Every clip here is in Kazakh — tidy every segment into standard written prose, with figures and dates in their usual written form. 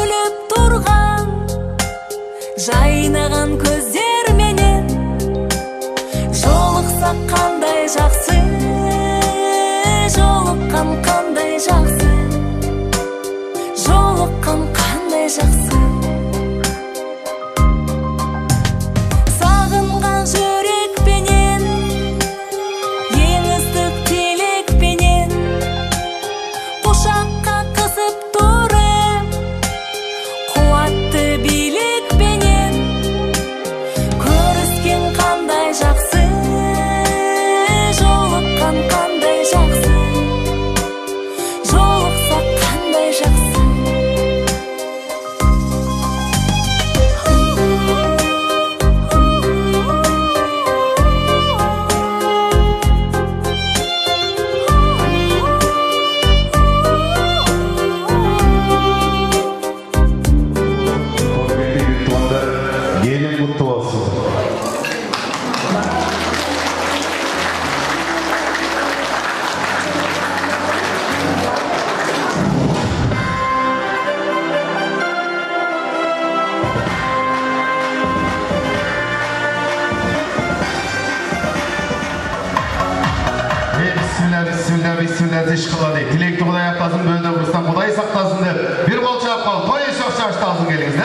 күліп тұрған жайнаған көздер менен жолықсақ қандай жақсы, жолыққан қандай жақсы, жолыққан қандай жақсы. Сағынған жүрекпенен, ең ыстық тілекпенен құшаққа қысып тұрып, қуатты билікпенен көріскен қандай жақсы, жолыққан қандай жақсы, жолықсақ қандай жақсы. Gelin mutlu olsun. Bismillah iş kıladı. Tilekli Kuday yaptasın, bölde vurustan Kuday saklasın de. Bir bol çap kal, toy şak şaştasın geliniz.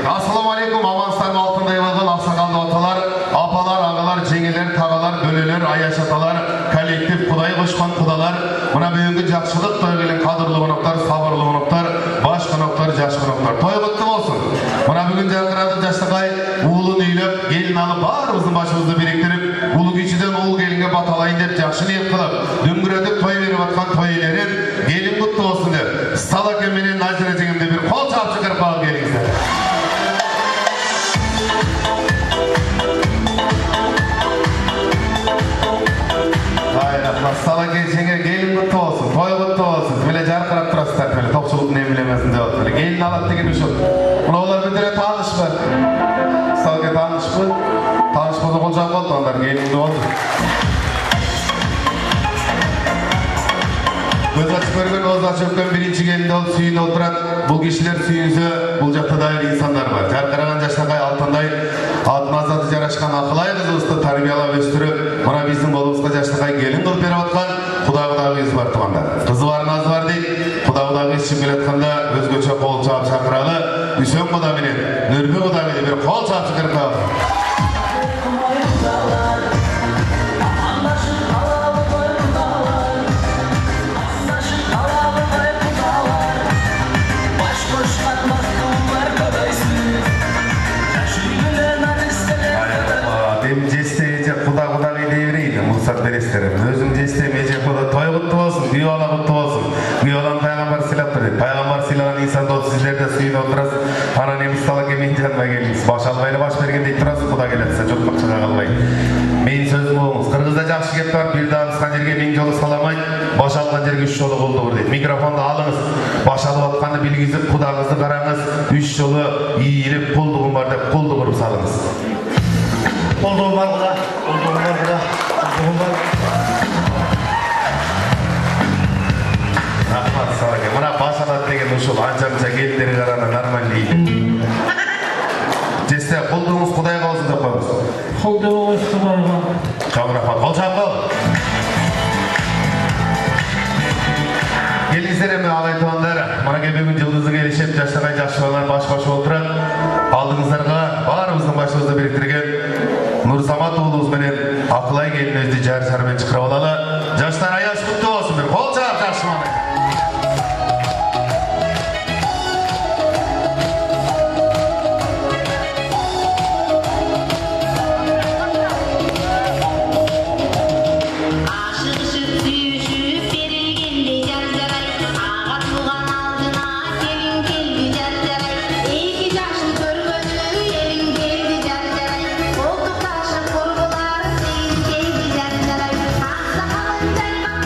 Assalamu alaikum, amansızlar altında yavalan aksakallı atalar, apalar, ağalar, cengiler, tağalar, böleler, ayaşatalar, kolektif Kuday koşkan kudalar, buna büyüngü jakşılık toy gelen kadırlı konuklar, sabırlı konuklar, baş konuklar, jaş konuklar. Toy kutlu olsun. Buna bugün Jarkıradı Jaştakay uğulun üylep, gelin alıp barımızın başımızda biriktirip, ulu güçüden uğul gelinge batalayın dep jakşı niyet kılıp, düngüretip toy verip atkan toylerin gelin kutlu olsun der. Salak eminin Nazire cengimde bir kol çap çıkarıp alıp gelinizler. Sala geçene gelin kutlu olsun, toy kutlu olsun. Böyle Jarkırap turasılar, böyle topçuluk ne bilemezsin de olsun. Gelin alıp degen uşul. Ular bir tanış var. Salga tanış mı? Tanış mı? Olacak oldu onlar, gelin de oldu. Göz açıp görgen, oğuz açıp görgen birinci gelinde ol, suyun olduran. Bu kişiler suyunuzı bulacakta dair insanlar var. Jarkıragan Jaştakay altınday adınazda jaraşkan akılay kızımızды tarbiyalap östürüp, buna bizim bolumuzga Jaştakay gelin kılıp berip atkan Kuday var tuğanda. Kızı var, naz var deyip, Kuday için biletkanda özgöçe kol çap çakıralı, Hüseyin Kuday menen, Nürbi Kuday menen bir kol çap çıkırıp kaldı. Kuday devreydi, Mursat Bereslerim. Özüm jestemeyecek o da toy kutlu olsun, Güyola kutlu olsun. Güyolan Peygamber silap dedi. Peygamber silanan insan da sizler de suyuna oturasın. Ana nemiz salak emeğin canına geliniz. Baş almayla baş bergen deyip durasın, Kuday gelirse çok bakçaga kalmayın. Meyin sözüm oğunuz. Kırgızda jakşı gep var, bir daha ıskan jerge men jolu salamayın. Baş algan jerge 3 jolu boldu bur deyip. Mikrofonda alınız. Baş alıp atkanı bilgizip, Kudayыңызды karаңыз. 3 jolu iyilip, kulduğum var deyip, kuldu kurup salınız. Olduğum var Kuda, olduğum var Kuda, olduğum var. Rahmat salake, buna başalat degen uşul anca gelderi karana normal değil. Jeste, kulduğumuz Kudayga olsun dep koymuş. Kulduğumuz Kudayga. Çok rahmat, kol çap kol. Gelinizler emi ağay tuğanlar, bana bugün yıldızı gelişip, Jaştakay jakşılar baş oturan, aldığınızlarga barımızın başımızda biriktirgen Nursamat oğlumuz menen Akılay gelin özü jar sarmen çıkırıp alalı. Jaşlar ayas kutlu olsun, bir kol çap jakşımanı. Thank you.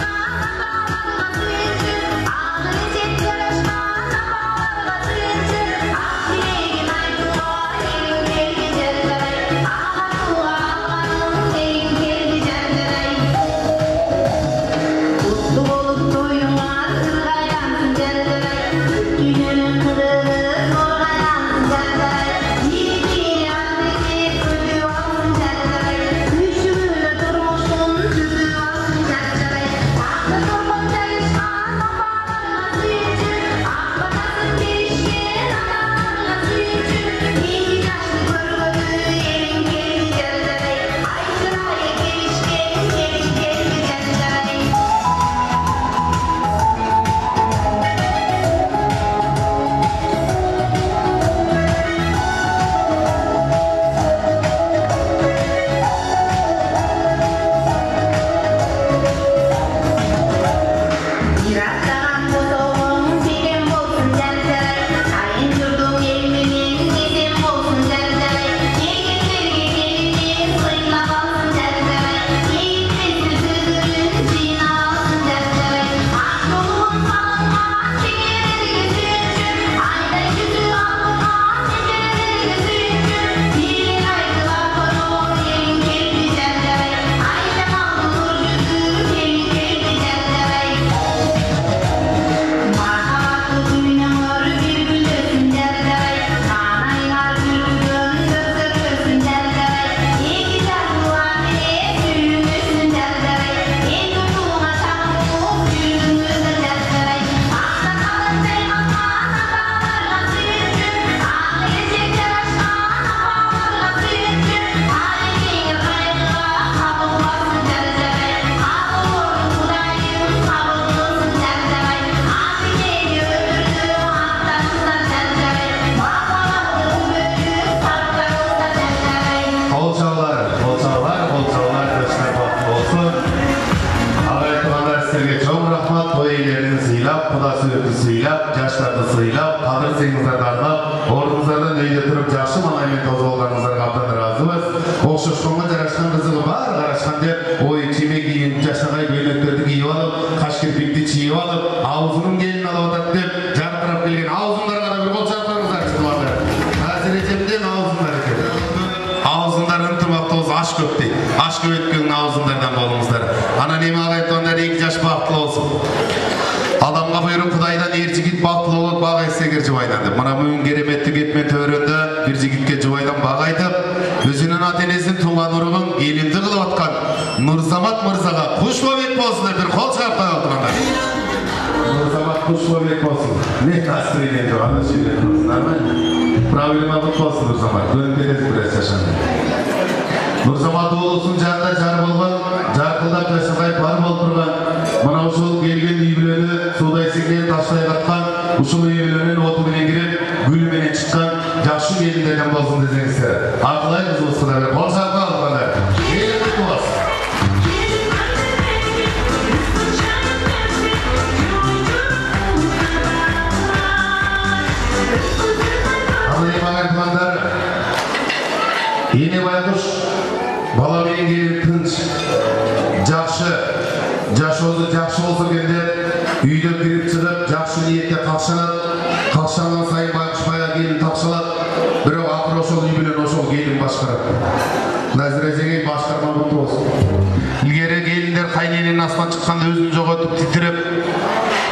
sürekli sıylap, yaşlarda sıylap, kadır seyinizlerді arnап, орныңыздардан үйде тұрып жақсы маңаймен таза болғаныңыздарға абдан разыбыз. Оқшашқанға жарашқан қызығы бар, қарашқан деп, ой, кеме киіп, жасағай көйлектерді киіп алып, қаш кірпікті чиіп алып, аузының келін алып атады деп, жарқырап келген аузындарға да бір қол шапқаныңыздар çıkmadı. Әзіретемден аузындар екен. Аузындар ынтымақты болсын, аш көп дейді. Аш көп еткенің аузындардан болыңыздар. Ана неме ағайттығандар 2 жаш бақытлы болсын. Адамға бұйырын Құдайдан ер жігіт бақытлы болып баға естегер жұбайдан деп. Мына мүн кереметті кетмен төрінді бір жігітке жұбайдан баға айтып, өзінің ата-енесін туған ұрығын елінді қылып атқан Нұрзамат мырзаға Құшбабек болсын бір қол шаптай отырғандар. Нұрзамат Құшбабек болсын. Не қастырын енді, ана сөйлетін болсындар ма? Проблема бұт болсын Нұрзамат. Бөлім кетесі біраз шашанды. Нұрзамат олысын жанында жар болған, жарқылдап жасағай бар болып тұрған, мына ұшыл келген үйбілені судай сеңден таштай қатқан, ұшыл үйбіленен отымен кіріп, гүліменен шыққан, жақшы келіндерден болсын десеңіздер. Ақылай қыз болсындар, қол шапқа алғандар. Еліңіз болсын. Ене байқұш, бала менен келіп тынш, жақшы, жашоозу жақшы болсын кенде, үйден кіріп шығып, жақшы ниетке қақшанған сайын байқұш бая келін тапшалады, біреу ақыр ошол үй білен ошол келін башқарады. Нәзірезеге башқарма бұтты болсын. Илгері келіндер қайненен астан шыққанда өзін жоғатып титіреп,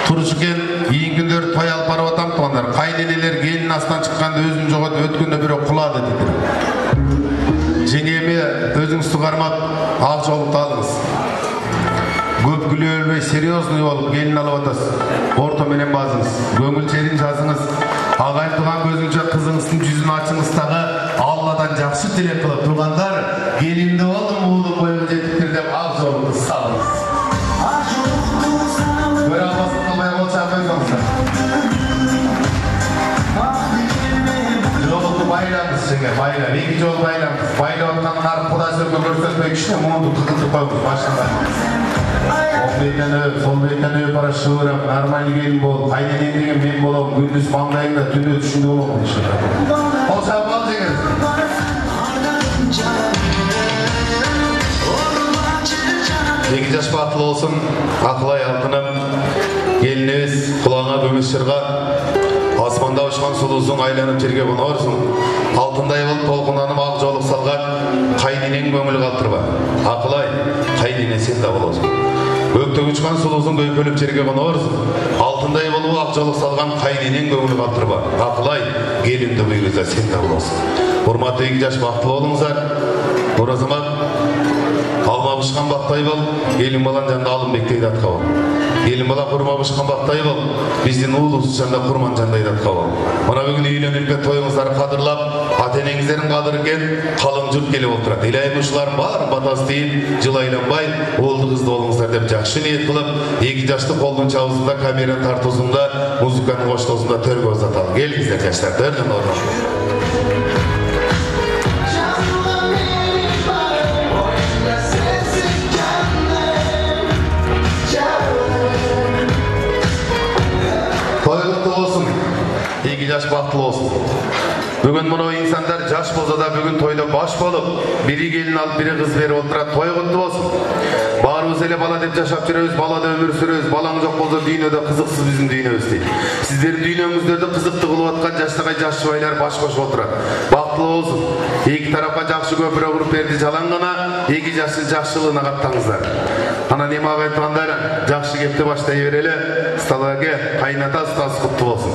тұрыш екен, ең күндер той алып барып атам туғандар. Қайненелер келін астан шыққанда өзін жоғатып өткенде біреу құлады титіреп. Жеңеме өзіңіз тұғармап, ал жолықты алыңыз. Көп күле өлмей, серьезный болып, келін алып атасыз. Орта менен базыңыз, көңіл жерін жазыңыз. Ағайын туған көзінше қызыңыздың жүзін açыңыздағы Алладан жақсы тілек қылып тұрғандар, келінді олдым, ұлы бойғы жетіктер деп ал жолықты салыңыз. Бір албасын қылмай қол шаппай соңыздар. Жолықты байламыз жеңе, байлам, 2 жол байламыз. Байла отқан қарып құда сөрге көрсетпек ішіне мұңды тұқылтып қоймыз башында. Ол беттен өп, сол беттен өп бара шығырып, нормальный келін бол, қайненен деген мен болам, күндіз маңдайында түнде түшінде болам. Ол шапал жеңіз. 2 жаш бақытлы болсын, ақылай алтыным, келініз құлағына көмес шырға, Асманда ұшқан сұлусың айланып жерге қонарсың. Алтындай болып толқынанып ақ жолық салған қайненен көңіл қалтырба. Ақылай, қайнене сен де боласың. Өктің ұшқан сұлусың көйкөліп жерге қонарсың. Алтындай болып ақ жолық салған қайненен көңіл қалтырба. Ақылай, келінді бұйғыза сен де боласың. Құрметті 2 жаш бақытлы болыңыздар. Нұразамат, алма пышқан бақтай бол, елін балан жанында алым бектейді атқа бол. Елін бала құрма пышқан бақтай бол, бізден ұлысы жанда құрман жандайды атқа бол. Мына бүгін үйленілген тойыңыздары қадырлап, ата-енеңіздерін қадырген қалың жұрт келіп отырады. Илайым ұшыларын барын батасы дейін, жыл айланбай, олды қызды болыңыздар деп жақшы ниет қылып, 2 жашты қолдың чауызында, камераны тартусында, музыканың қоштосында төрге ұзаталып. Келіңіздер жаштар, төрден орын. Toylıqlı olsun, 2 жаш бақытлы olsun. Бүгін мұнау инсандар жаш болса да бүгін тойда баш болып, бірі келін алып, бірі қыз беріп отырады, той құтты болсын. Барымыз еле бала деп жашап жүрөбүз, балада өмір сүрөбүз, балаң жоқ болса дүйнөдө қызықсыз біздің дүйнөбүз дейді. Сіздердің дүйнөңүздөрдө қызықты қылып атқан жастағай жас жұбайлар баш қосып отырады. Бақытлы болсын. 2 тарапқа жақсы көпірі құрып берді жалаң ғана, 2 жасы жақсылығына қаттаңыздар. Ана неме ағайтығандар жақсы кепті баштай берелі, сталаға қайната ұстасы құтты болсын.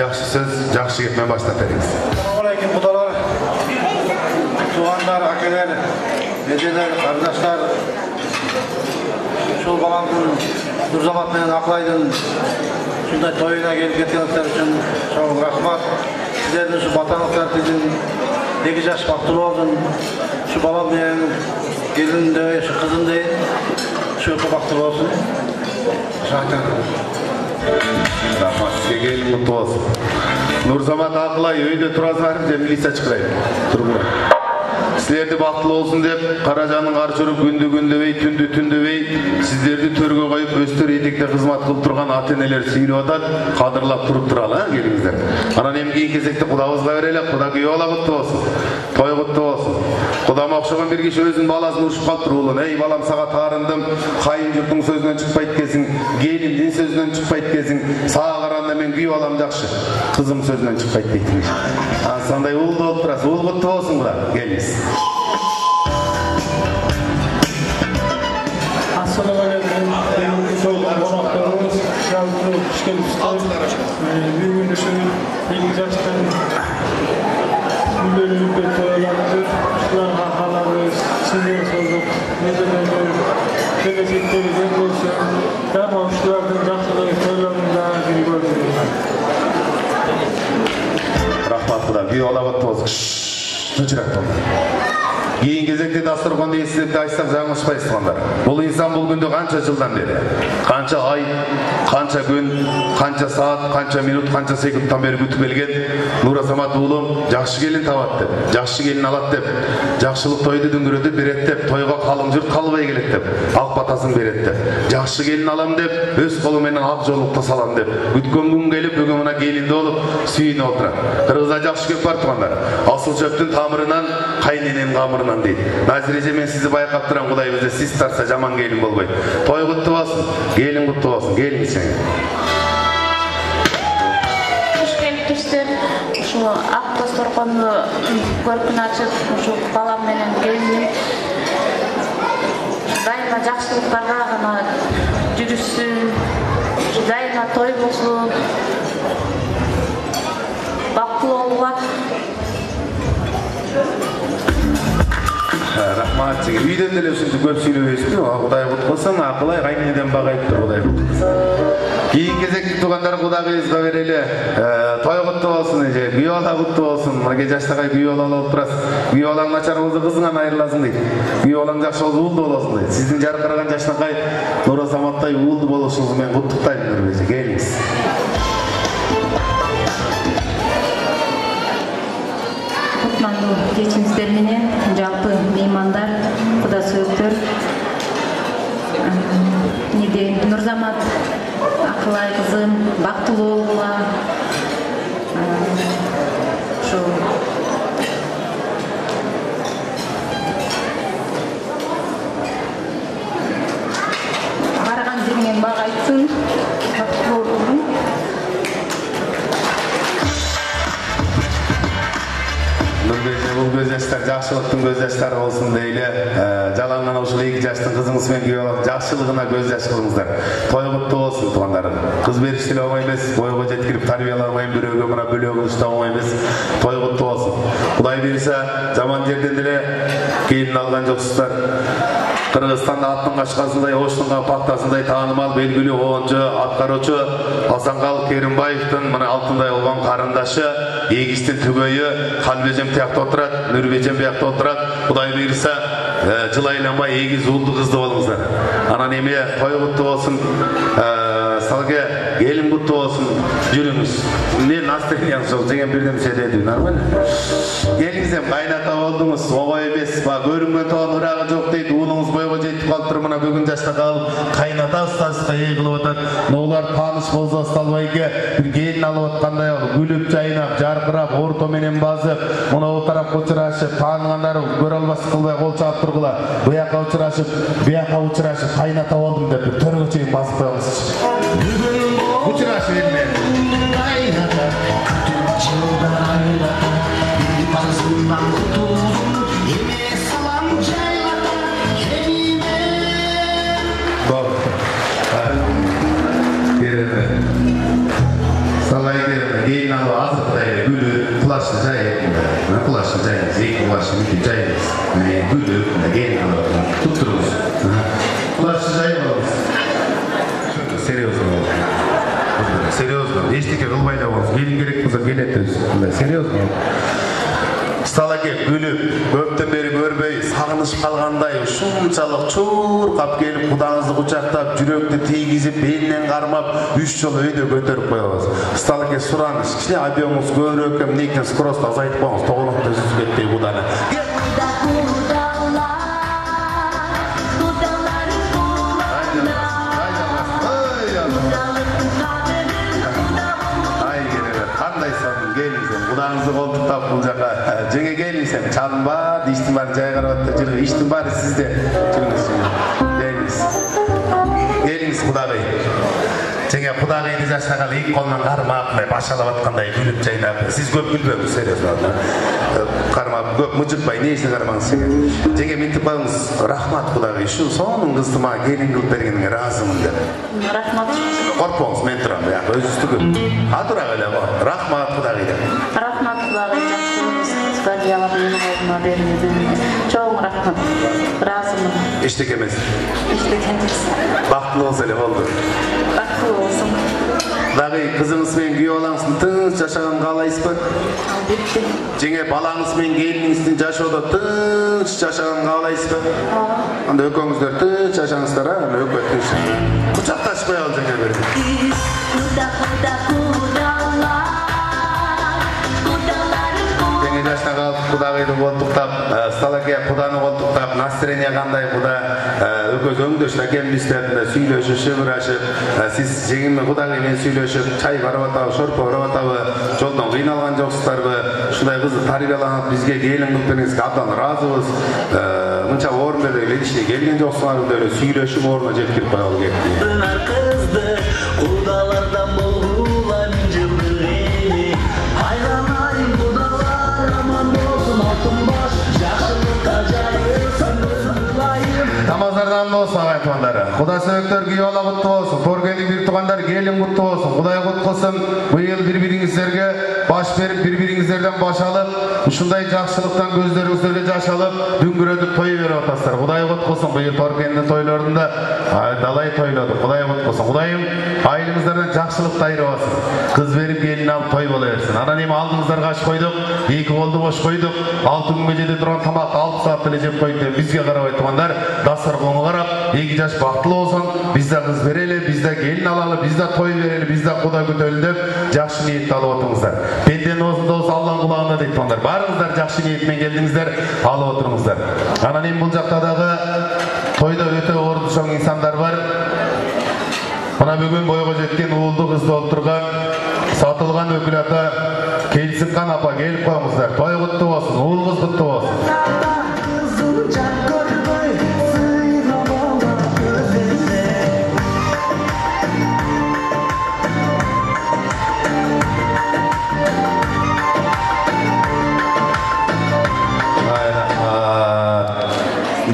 Жақсы сөз, жақсы кепмен баштап беріңіз. Ассалаумағалейкум құдалар, туғандар, әкелер, әжелер, қардаштар, шол баламдың Нұрзамат менен Ақылайдың шындай тойына келіп кеткендіктер үшін шоң рахмат. Сіздердің шу батаңыздар тізін 2 жаш бақытлы болсын. Шу балам менен келіндей, шу қызындей, шу бақытлы болсын. Шақтар. Рахмат, сізге келін мұтты болсын. Нұрзамат Ақылай өйде тұразар, милиция шықырайын. Тұрғырай. Sizlerdi bактылуу болсун деп Каражанның кар жүрүп күндү күндөбөй, түндү түндөбөй сиздерди төргө коюп өстөр этекте кызмат кылып турган ата-энелер сүйлөп атат, кадырлап туруп туралы, келиңиздер. Анан эми кийин кезекте Кудабызга берели, Куда күйөө бала куттуу болсун. Той куттуу болсун. Кудама окшогон бир киши өзүнүн баласын урушуп калыптыр уулун. Эй балам, сага таарындым, кайын журттун сөзүнөн чыкпайт экенсиң, келиндин сөзүнөн чыкпайт экенсиң, сага караганда мен күйөө балам жакшы, кызым сөзүнөн чыкпайт дейтин. Ансандай уулду болуп турасыз. Уул куттуу болсун Куда. Келиңиз. Assalamu alaikum. Bugungi to'yga qo'noqlarimiz jalb ishga bugungi shu 8 yoshdan gullanib to'ylarimiz, shularga xabarimiz, sizlarga so'zib, nezalarda kelajakdagi bo'lsin, tamom shulardan yaxshilik to'ylarimizdan ko'rdik. Rahmat Куда. Kuyөө бала куттуу болсун. Тынчыраак болду. Кийин кезекте дастурканды эсип айтсак жаңылышпайсыздар. Бул инсан бул күндү канча жылдан бери, канча ай, канча күн, канча саат, канча минут, канча секундтан бери күтүп келген. Нур Азамат уулум жакшы келин табат деп, жакшы келин алат деп, жакшылык тойду дүңгүрөтүп берет деп, тойго калың журт калбай келет деп, ак батасын берет деп, жакшы келин алам деп, өз колу менен ак жолукта салам деп, күткөн күн келип бүгүн мына келинде болуп сүйүнүп отурат. Кыргызда жакшы көп бар тугандар. Асыл чөптүн тамырынан, кайнененин камырынан дейт. Назиреже мен сизди байкап турам, Кудай бизде сиз тарса жаман келин болбойт. Той куттуу болсун, келин куттуу болсун. Келиңиз. Куш келиптиштер. Ушу ак дасторконду көркүн ачып, ушу балам менен келиним дайыма жакшылыктарга гана жүрүшсүн, дайыма той болсун, бактылуу болууга. Рахмат сизге. Үйдөн деле ушинтип көп сүйлөбөйсүзбү? Кудай кут кылсын, акылай кайненеден багайыптыр, Кудай кут кылсын. Кийин кезекти туугандар Кудабызга берели. Той куттуу болсун, күйөө бала куттуу болсун. Мына жаштагай күйөө бала болуп турасыз. Күйөө балаң начар болсо кызыңан айрыласың дейт. Күйөө балаң жакшы болсо уулду болосуң дейт. Сиздин жаркыраган жашнакай Нур Азаматтай уулду болушуңузду мен куттуктайм, Нурбеже. Келиңиз. Кутмандуу кечиңиздер менен жалпы меймандар, куда сөөктөр, Нурзамат акылай кызым бактылуу болууга, ушу барган жериңен багайтсын, бактылуу болуң. Бул көз жаштар жакшылыктын көз жаштары болсун дейли. Жалаңган ушул 2 жаштын кызыңыз менен күйөө алып жакшылыгына көз жаш кылыңыздар. Той куттуу болсун туугандарым. Кыз бериштеле оңой эмес, бойго жеткирип тарбияламай бирөөгө мына бөлөгүн уштап оңой эмес. Той куттуу болсун. Кудай берсе жаман жерден деле келин алган жоксуздар. Кыргызстанда аттын качкасындай, оштун пактасындай таанымал белгилүү оончу, аткаруучу Асанкал Керимбаевдин мына алтындай болгон карындашы, эгистин түгөйү Калбежем тиякта отурат, Нурбежем биякта отурат. Кудай буйруса жылайланбай эгиз уулду кызды болуңуздар. Анан эми той куттуу болсун. Салге келин куттуу болсун. Жүрүңүз. Эмне настроенияңыз жок, деген бир нерсе деди, нормально? Келиңиз, кайната болдуңуз, ого эмес, ба көрүнгөн тоон урагы жок дейт. Уулуңуз бойго жетип калыптыр, мына бүгүн жашта калып, кайната устазга эй кылып атат. Ноолар тааныш болсо Сталбайга бир келин алып аткандай күлүп жайнап, жаркырап, орто менен басып, мына тарапка учурашып, тааныгандар көрө албас кылбай кол чаап тургула. Буяка учурашып, буяка учурашып, кайната болдум деп төргө чейин басып коюңуз. Учурашып элме. Кайната, күтүп жылдар айлата, бир парсындан кутулдум, эме салам жайлата, келине. Салай келине, келин алып азыктай күлүп, плашты жайып, плашты жайып, эки плашты бүтүп жайып, күлүп, келин алып туттуруңуз. Плашты жайып алыңыз. Серьезно. Серьезно. Эчтеке кылбай да болсун. Келин керек болсо келет өзү. Серьезно. Сталаке күлүп, көптөн бери көрбөй, сагынышып калгандай ушунчалык чуркап келип, кудаңызды кучактап, жүрөктү тийгизип, белинен кармап, 3 жолу өйдө көтөрүп коебуз. Сталаке сураныш, кичине объемуңуз көбүрөөк экен, мынекин скорост азайтып коюңуз, тоголокту үзүп кетпей куданы. Gelingsen, Kudağınızı koltuktap bu jaka. Jenge gelingsen, çalın bar, iştin bari jay qarap atты. Jırgı, iştin bari sizde. Jırgınız. Gelingіз Kudağay. Jenge Kudağayды jaşagalı ilk kolundan qarmak, başalap atqanday gülüp jaynap. Siz köp gülbеңiz, serios valla. Qarmak, köp mıcıkpay, ne işini qarmаңыз jenge. Jenge mintip bağыңыз, rahmat Kudağay. Şu sonun kızdıma gelin kılıp bergenine razımın dep. Rahmat. Korkpаңыз, men turam, özüstügü. Hatıra öyle var. Rahmat Kudağay dep. Rahmat Kudağay, жақсылығыңыз, студиялар менің орныма бермедіңіз. Çoğun rahmat. Razımын. Eştekemez. Eştekemez. Baktlı olsa öyle oldu. Baktlı olsun. Dağıy, kızыңыз мен күйеу балаңыздың тыныш жашаған қалайсыз ба? Албетте. Жеңе балаңыз мен келініңіздің жашауда тыныш жашаған қалайсыз ба? Анда өкөңіздер тыныш жашаңыздар, ана өкө тыныш. Құшақташпай ал жеңе бері. Жашына қалып Кудағайды қолтықтап, сталаке Куданы қолтықтап, настроение қандай Куда өкөз өңдөш әкемдестерінде сүйлөшүп, шыбырашып, сіз жеңіммен Кудағаймен сүйлөшүп, чай барып атабы, шорпа барып атабы, жолдан қиналған жоқсыздарбы, шундай қызды тарбияланып бізге келін қылып беріңізге абдан разыбыз. Мынча орын беріп ледишне келген жоқсыздар деп сүйлөшүп орнына жеткирип коелу керек. Нар кызды Кудалардан болгулан жылдыгы айламайын Кудалар аман болсун алтын баш жакшылыкка жайылсын ылайым. Намаздардан болсын ағай туғандары. Құда сөйіктер күйе ала құтты болсын. Көргені бір туғандар келін құтты болсын. Құдай құт қылсын. Бұйыл бір-біріңіздерге баш беріп, бір-біріңіздерден баш алып, ұшындай жақшылықтан көздеріңіздерге жаш алып, дүңгіретіп той беріп отасыздар. Құдай құт қылсын. Бұйыл Торкенді тойларында далай тойлады. Құдай құт қылсын. Құдайым айлыңыздардан жақшылықты айырып алсын. Қыз беріп келін алып той бола берсін. Ана нем алдыңыздарға аш қойдық, екі қолды бош қойдық. 6 күнге жеді тұрған тамақ 6 сағат тіле жеп қойды. Бізге қарап айтқандар, дастарханға қарап, екі жас бақытлы болсын, бізде қыз берелі, бізде келін алалы, бізде той берелі, бізде құда көтелі деп жақсы ниетті алып отырыңыздар. Пенден осында осы Алланың құлағында дейді тұрғандар. Барыңыздар жақсы ниетмен келдіңіздер, алып отырыңыздар. Ананем бұл жақтадағы тойда өте орды шоң инсандар бар. Мына бүгін бойға жеткен уылды қызды отырған, сатылған өкіл ата, келсінқан апа келіп қойыңыздар. Той құтты болсын, уыл қыз құтты болсын.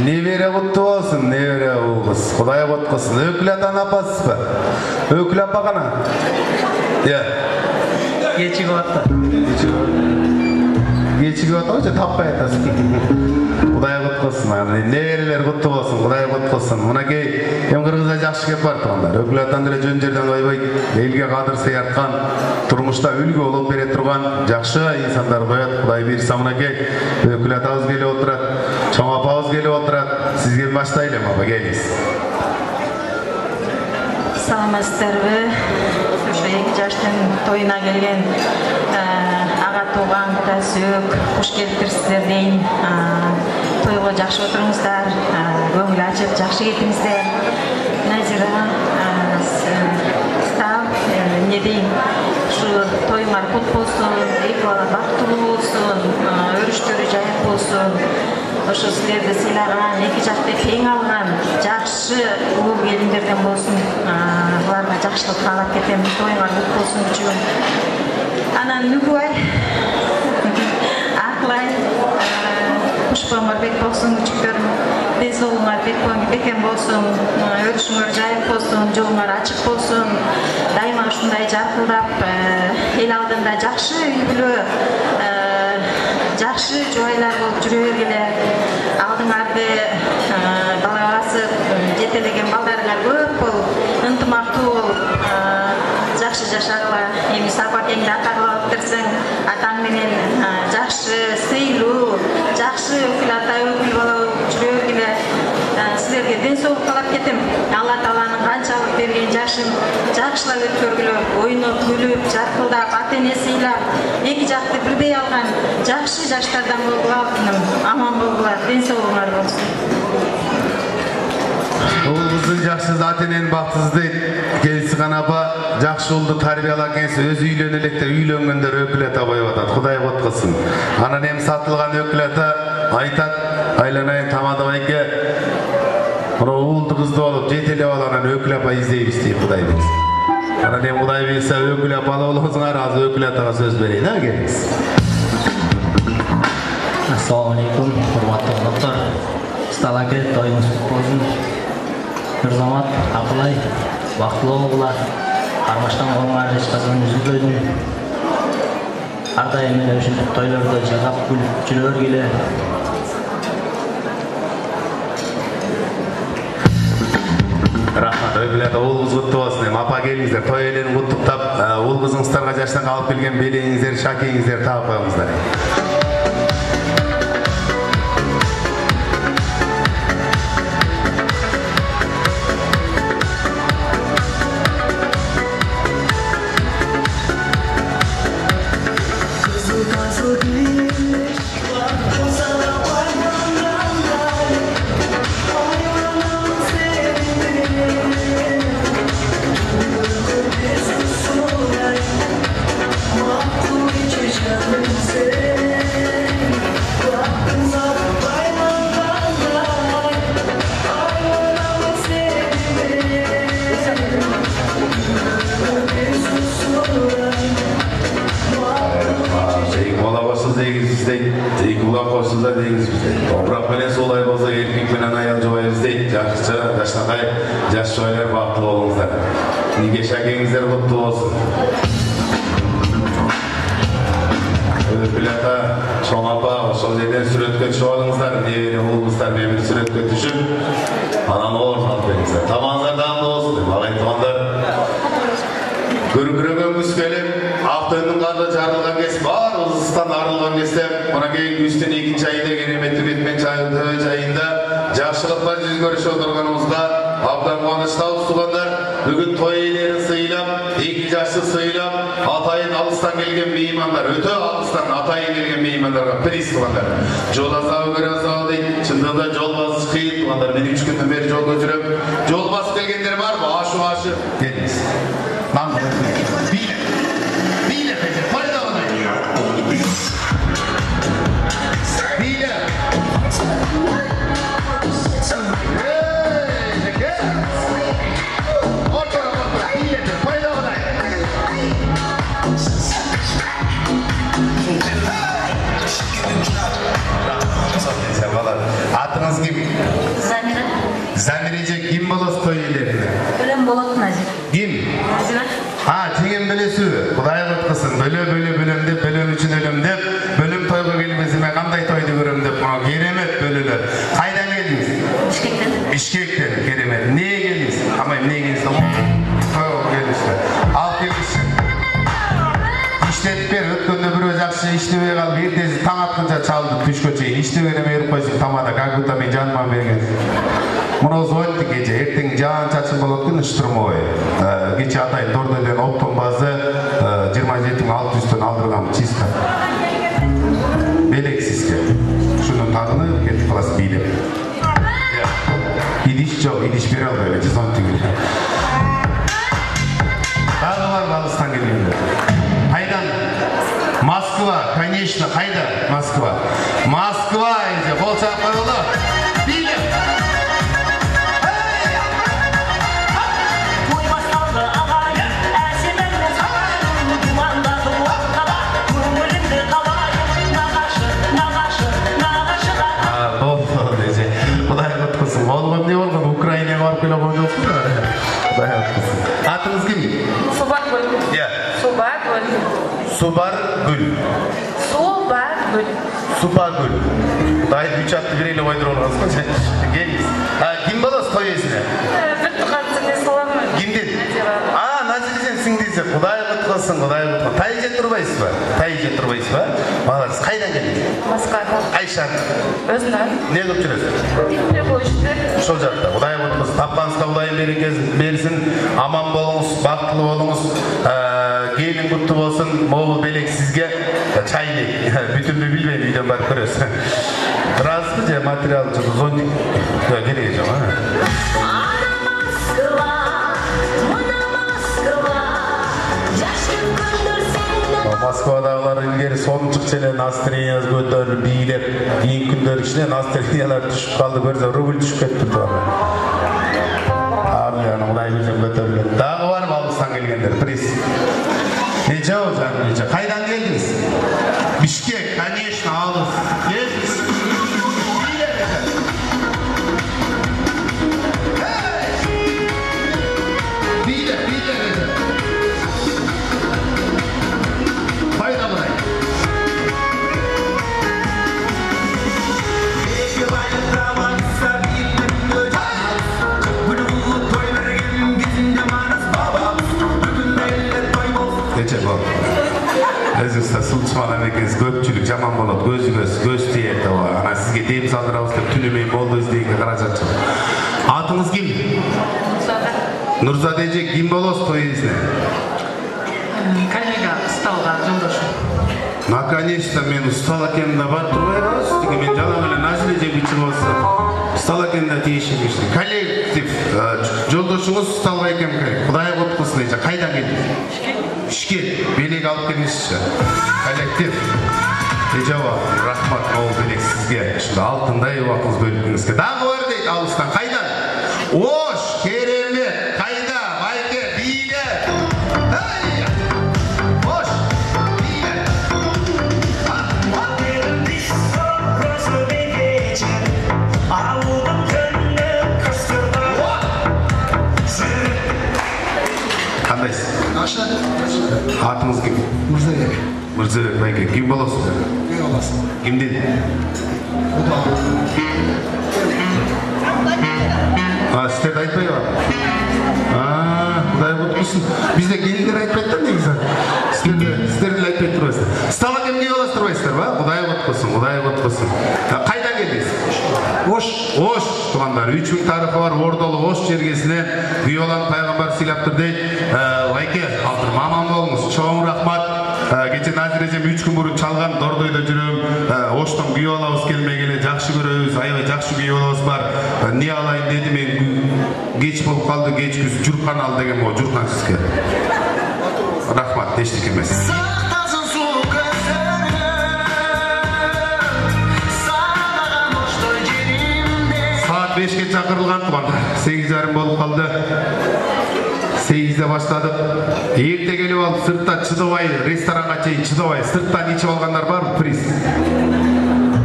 Небере құтты болсын, небере ұл қыз. Құдай құт қылсын. Өкіл атан апасыз ба? Өкіл апа қана? Geçiği attı. Geçiği attı hoca tapпай атасың. Құдай құт қылсын. Неберелер құтты болсын, Құдай құт қылсын. Мұнакей Қырғызда жақсы кеп бар тұрғандар. Өкіл атан деле жөн жерден ойбай, елге қадыр сиятқан, тұрмышта үлгі болып бере тұрған жақсы инсандар қояды. Құдай берсе мұнакей өкіл атамыз келіп отырады, чоң апамыз келіп отырады. Сізге баштайлы апа, келіңіз. Саламатсыздарбы? Ошо 2 жаштын тойуна келген ага тууган Кудай сүйөк, куш келиптирсиздер дейин. Тойго жакшы отуруңуздар, көңүл ачып жакшы кетиңиздер. Назира, Став, эмне дейин? Ушу тоюңар кут болсун, 2 бала бактылуу болсун, өрүштөрү жайык болсун. Ошо силерди сыйлаган, 2 жакты тең алган жакшы уул келиндерден болсун. Буларга жакшылык каалап кетем. Тоюңар кут болсун күчүгүм. Анан Нүкүбай, Акылай, Кушпаңар бек болсун күчүктөрүм. Ден соолугуңар бекем болсун, өрүшүңөр жайык болсун, жолуңар ачык болсун. Дайыма ушундай жаркылдап, эл алдында жакшы үй-бүлө, жакшы жубайлар болуп жүрө бергиле. Алдыңарды бала басып, жетелеген балдарыңар көп болуп, ынтымактуу болуп, жакшы жашагыла. Эми сапакеңди ата кылып берсең, атаң менен жакшы сыйлуу, жакшы өкүл ата, өкүл бала болуп жүрө бергиле. Силерге ден соолук каалап кетем. Алла Тааланын канчалык берген жашын жакшылап өткөргүлө, ойноп, күлүп, жаркылдап, ата-эне сыйлап, 2 жакты бирдей алган жакшы жаштардан болгула, аман болгула, ден соолугуңар болсун. Oğlumuzun jakşı zaten en baktız deyt. Gelsigan apa jakşı oldu tarbiyalak ense öz üylönelekler üylöngönдөр ökülete koyup atat. Kuday kutkusun. Anan hem satılgan ökülete aytat. Aylanayın tamadım eke. Ona oğuldu kızdı olup jetele olanan ökül apa izleyip deyip kuday bilsin. Anan hem kuday bilse ökül apalı olumuzun arazı ökül atağa söz vereyin ha geliniz. Assalamualaikum, hormatly qonaqlar. Istalaka to'yimiz qutlug' bo'lsin. Nurzamat, Aqlay, vaqtli o'g'illar, qarmashdan qo'ngan hech qachon üzülmedim. Har doim mana o'sha to'ylarda jag'ab kulib julavergili. Rahmat, öyle oğlumuz kutlu olsun. Apa gelingizler, toy elini kutluqtap, oğul kızыңızlarga жаштан қалып келген белеңиздер, шакеңиздер тағып қойыңыздар. Bugün toy eylerini sıylap, iki yaşlı sıylap, Atay'ın alıstan gelgen meymanlar, öte alıstan Atay'ın gelgen meymanlarga priz kılanlar. Jola sağı göre sağı deyip, çındığında jol bası kıyıt kılanlar. Ben 3 günden beri jol götürüp, jol bası gelgenler var mı? Aşı. Geliniz. Lan bile. Bile peki, koyda bana. Bile. Atınız gibi. Zamira. Zamirece kim bolos toy eylerini? Ölüm bolot Nazir. Kim? Nazira. Ha, tingen bölesü. Kuday kutlasın. Bölüm bölüm için ölüm dep. Bölüm toyga gelmesime kanday toydu görüm dep. Keremet bölüler. Kaydan geldiniz? Bişkekten. Bişkekten keremet. Neye geldiniz? Ama neye geldiniz? Toy gelmişler. Al gelmişsin. İşletip ber, ötkönde bir öz akşı işleveye kal, bir tezi taң atқанша çaldı түшкө чейин. İşlevene verip koysun tamada, kakutta men janman bergen. Мына зонтты кече, эртең жаан чачын болот күн ыштырмой. Кече Атай Тордоден оптун базы 27.600'төн алдыргам чиста. Белек сизге. Шунун тагыны кетип каласыз бийлеп. Идиш жок, идиш бере албай эле, зонтты келе. Дагы бар алыстан келгендер. Кайдан? Москва, конечно, кайда? Москва. Москва иде, болчак барылды. Бийлеп. Oğlum ne oldu? Ukrayna'ya var kıyla boyunca olsun da. Kuday haklısın. Atınız kim? Subagül. Ya. Subagül. Subagül. Subagül. Subagül. Kuday 3 attı biriyle boydur olmaz mı? Geliniz. Kim balası toy esine? Bitti katsın islamı. Kim dedi? Aa, Nazirisen singdiyse. Kuday kutlasın, kuday kutlasın. Tayıca turbayız mı? Tayıca turbayız mı? Bağlarız. Kaydan geldiniz? Moskva'dan. Ayşan. Özden. Ne götürüyorsun? Ne bu işte? Şol jakta. Kuday kutlasın. Tapkanızda Kuday'ın bersin. Aman bolunuz, baktlı bolunuz. Gelin kutlu bolsun. Moğul belek sizge çaylı. Bütünlü bilmeyin. Videom bak görüyorsun. Razı mı? Materyal çok zor. Geleceğim ha. Москвадагылар илгери сончук эле настроениясы көтөрүлүп бийлеп, кийинки күндөрү кичине настроениялар түшүп калды, көрсө рубль түшүп кетти туура. Abi yani Құдай білсем көтөрүлөт. Дагы бар алыстан келгендер, приз. Нече ол жаным, нече? Кайдан келдиңиз? Бишкек, конечно, алыс. Келдиңиз. Өзіңізді сұлтышмалам екеніз көпчілік жаман болады, көз тиеді. Ана сізге дем салдырауыз деп түнемей болды іздейінге қаражат жоқ. Атыңыз кім? Нұрзада еже кім боласыз той иесіне? Коллега ұсталға жолдашы. Наконец-то мен ұстал екенімді бар тұрмай қарыз. Мен жалам әлі нәзілі жеп үтші болсы. Ұстал екенімді тейшін кешті. Коллег, жолдашыңыз ұсталға екен керек. Құдай құтқысын ете. Қайдан келді? Шке, белек алып келіңізші. Коллектив. Ежауа, рахмат, ол белек сізге. Шында алтындай уақыңыз бөлігіңізге. Дағы бар дейді алыстан. Қайдан? Ош, керемет, қайда, байке, биге. Ош, биге. Қандайсыз? Атыңыз кім? Мырзабек. Мырзабек байке, кім боласыз? Мен боласың. Кімден? Сіздерді айтпай бар? Құдай құтқысын. Бізде келіндер айтпайттар негізі. Сіздерді айтпай тұрбайсыздар. Стала кемге боласыз тұрбайсыздар ба? Құдай құтқысын, Құдай құтқысын. Қайдан келдіңіз? Ош. Ош, туғандар. 3000 тарихы бар, Ордалы Ош жергесінен Гүйолан пайғамбар сыйлаптыр дейді. Байке, алтыр маман болыңыз. Чоң рахмат. Кече Назирежем 3 күн бұрын чалған Дордойда жүрөм. Оштың Гүйолабыз келмей келе жақшы көрөбүз. Аябай жақшы Гүйолабыз бар. Не алайын деді, мен кеч болып қалды, кеч күз Журқан ал деген ол. Журқан сізге. Рахмат, ештеңе емес. Saat 5'e çakırılgan tuğanlar. 8:30 болып қалды. 8'de başladık. Erте келіп алып, сыртта чыдабай, ресторанға чейін чыдабай, сырттан içip алғандар бар, приз.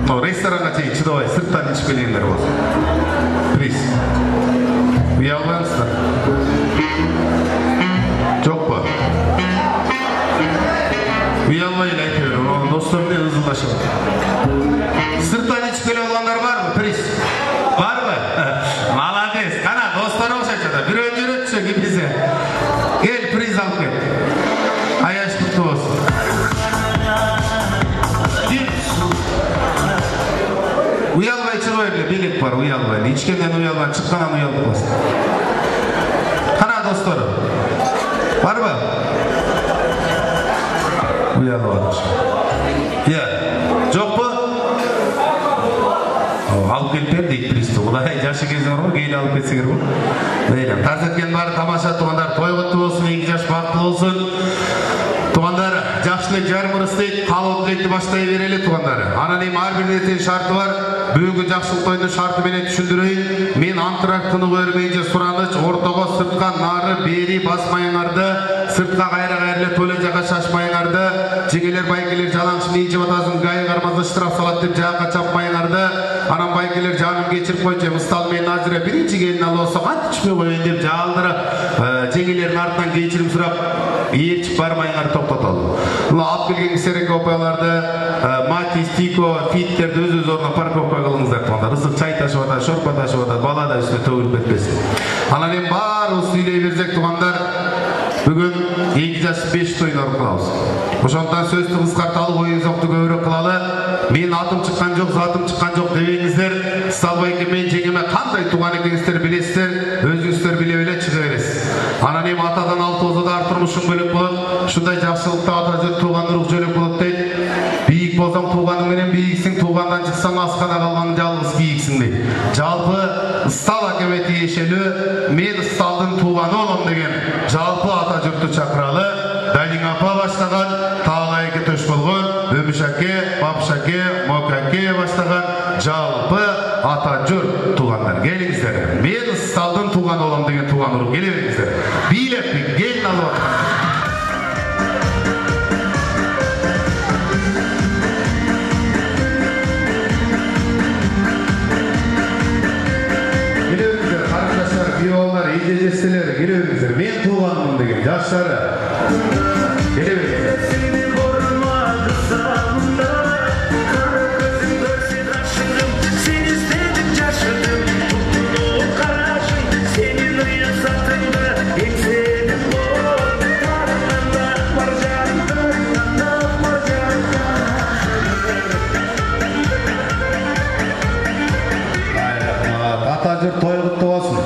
Ресторанға чейін чыдабай, сырттан içip келгендер бар. Приз. Уя алғансыздар? Жоқ па? Уя алмайын әйтеуір, оның достарымен ызылдашып. Сырттан içip келіп алғандар бар, приз. Бар ба? Молодец. Қана, достар оқшайшада. Бір өн жүретші кемесе. Кел, приз алып кет. Аяш құтты болсын. Уялбай шығып өрле, белек бар, уялбай. Ичкенден уялбай, шыққанан уялып болсын. Қана, достар. Бар ба? Уялып атыр. Жоқ ба? Алып келпер дейді присту. Құдай жашы кезің ғой, кейлі алып кетсеңер ғой. Дейлем. Тарсеткен бары тамаша туғандар, той құтты болсын, екі жаш бақытты болсын. Туғандар, жақшылық жарым ұрыс дейді, қалуы тілекті баштай берелі туғандар. Ананем әрбір нетен шарты бар. Бүгінгі жақшылық тойды шарты менен түшіндірейін. Мен антырақтыны көрмейінше сұраныш, ортаға сыртқа нары, бері басмайыңарды, сыртқа қайры-қайрылы төлі жақа шашмайыңарды, жеңелер, байкелер жалаңшын ейінші батасын ғайы қармазы штраф салат деп жаққа чапмайыңарды, анам байкелер жаным кечіріп қойчы, мұстал мен Назира бірінші келін алуысы қанты түшпей қойын деп жағалдырып, жеңелердің артынан кечірім сұрап, ерчіп бармайыңар тоқтаталды. Алып келген кісерек опайларды, Матис, Тико, Фиттерді өз орнына парковка қылыңыздар туғандар. Рызық чай ташып атады, шорпа ташып атады, бала да үстіне төгіліп кетпесін. Ананен бар осы үйлей берсек туғандар, бүгін 2 жас 5 тойын орып қылауыз. Ошондон сөзді қысқарталы ойын соқты көбірек қылалы. Мен атым шыққан жоқ, затым шыққан жоқ дебеңіздер. Салбайке мен жеңеме қандай туған екеніңіздер білесіздер, өзіңіздер біле-біле шыға бересіз. Ананем атадан 6 озада артырмышын бөлек болады. Шындай жақсылықта ата жөт туған рух жөлек болады дейді. Бейік болсаң туғаның менен бейіксің, туғандан шықсаң асқана қалғаның жалғыз бейіксің дейді. Жалпы ыстал әкеме тиешелі, мен ысталдың туғаны олым деген жалпы ата жұртты чақыралы. Дәлің апа баштаған, тағайы Жөшәке, Бапшаке, Мокаке баштаган жалпы ата жұрт туғандар. Келіңіздер. Мен Ысталдың туған олам деген туған ұрып келе беріңіздер. Билеп, келін алып отқан. Ежестелері келе беріңіздер. Мен туғанмын деген жастары келе беріңіздер. Ата жұрт той құтты болсын.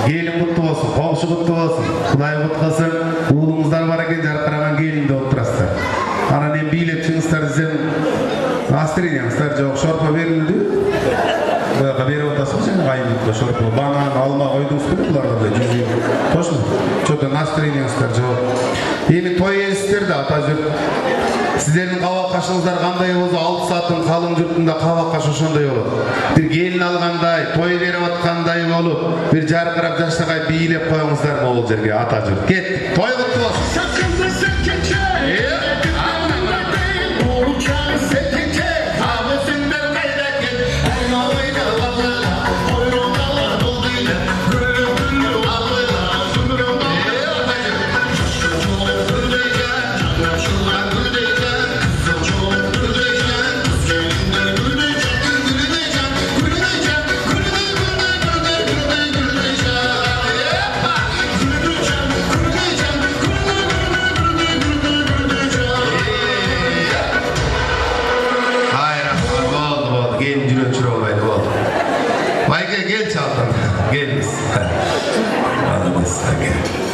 Gelin kutlu olsun, komşu kutlu olsun. Kuday kutlasın, oğlumuzlar var ekan jarqiragan gelin de oturasızlar. Ana ne bilep çıngızlar izden astırıyamızlar, жоқ şorpa verildi. Buyaqa berip otasız sen qayınlıkta şorpa, banan, alma koydunuz mu bularga da yüzü. Toşmu? Çoğda astırıyamızlar, жоқ. Emin toy esizler de ata jurt. Sizlerin kavak kaşınızlar qanday bolsa 6 saatin kalın jurtunda kavak kaş oşonday bolot. Bir gelin alganday, toy berip atkanday bolup, bir jarqırap jaştagay biylep koyuңuzдар bol жерге ата журт. Kettik. Toy kutlu olsun.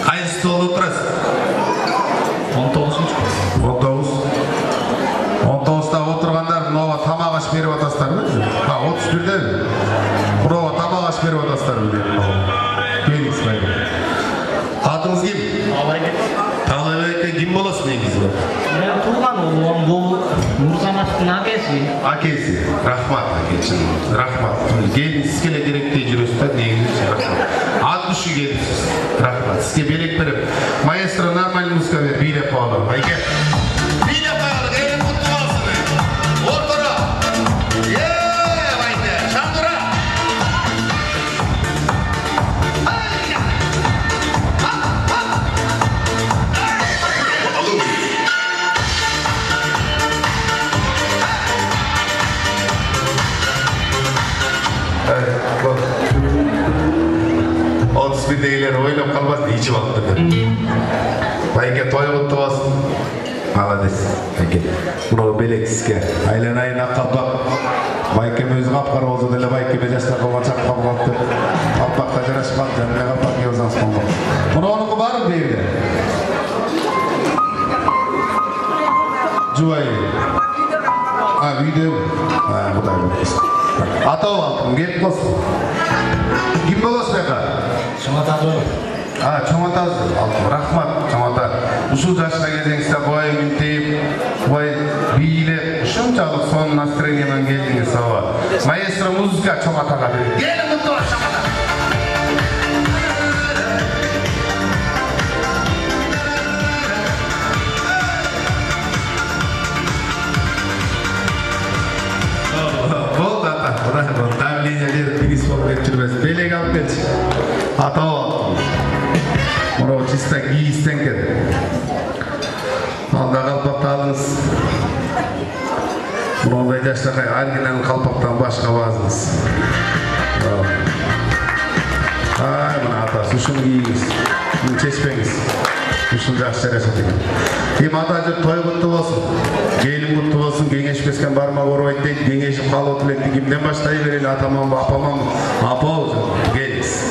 Qaysi stolda o'tirasiz? 19'da o'tirganlar bunga tamoq ash berib atasizlarmi? Ha, 31'de. Bunga tamoq ash berib atasizlarmi deb. Kelingiz mayli. Atınız kim? Talabeyken kim bolasiz negizi? Men turgan o'g'lim bu Nursanovning akasi. Akasi. Rahmat akasi. Rahmat. Gelin sizga direkte juristlar negizi rahmat. 60 gelipsiz. Rahmat. Sizga berek berib. Maestro normal muzika ver, biylep qo'yalım. Ayke. Biylep qo'yalım. Gelin kutlu olsun. O'rtara. Ayke. Shandura. Bir deyler oynap kalmaz içi baktı. Bayke toy kutlu olsun. Malades. Bayke. Bunu belek sizge. Aylanayın akkalbak. Bayke özü kapkar oldu dele bayke becaslar kovaçak kapkattı. Kapakta jaraşkan canına kapak yozan sonlu. Bunu onu var mı deyirde? Cuvayı. Ha video. Ha bu da bakıyorsun. Ata olalım. Gelip olsun. Kim bolasın eka? Чоңатады. Чоңатады. Рахмат, чоңата. Ушул жашка келдиңизде бой минтип, бой бийлеп, ушунчалык сонун настроение менен келдиңиз саба. Маэстро музыка чоңатага берет. Келин куту чоңата. Болды ата. Давлениелер бигис болуп кетирбес. Белек алып келчи. Ата ol. Bunu çista giyisten geldi. Alda kalpakta alınız. Bunu da yaştakay orijinal kalpaktan başka vazınız. Ay buna ata, suşunu giyiniz. Bunu çeşmeniz. Suşunu жақсы yaşatın. Kim ata toy kutlu olsun. Gelin kutlu olsun. Gengeşmesken barmak orayı deyip gengeşip kalı otuletti. Kimden başlayıverelim atamam mı, apamam mı? Apa olsun. Geliniz.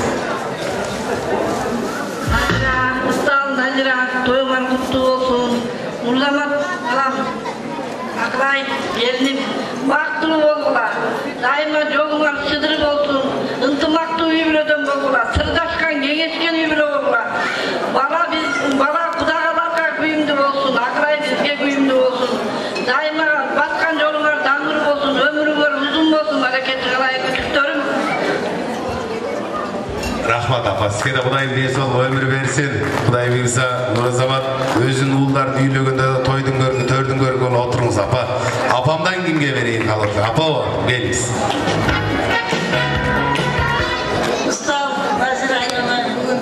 Toygan kutlu olsun. Nurzamat balam. Aklay gelinim baktılı olgular. Daima joğunlar sıdırık olsun. Intımaklı üyüröden olgular. Sırdaşkan gengeçken üyürö olgular. Bala kudağalarga kuyumdu olsun. Aklay bizge kuyumdu olsun. Daima baskı Rahmat apa, sizge de Kudayım neyse ol, ömür versin. Kudayım birsa, Nurazamат, özün uğullar düylөгünde toydun görgü, tördün görgü ol, oturunuz apa. Apamdan kimge vereyim kalıp, apa o, geliniz. Usta, Nazir Aynalar, bugün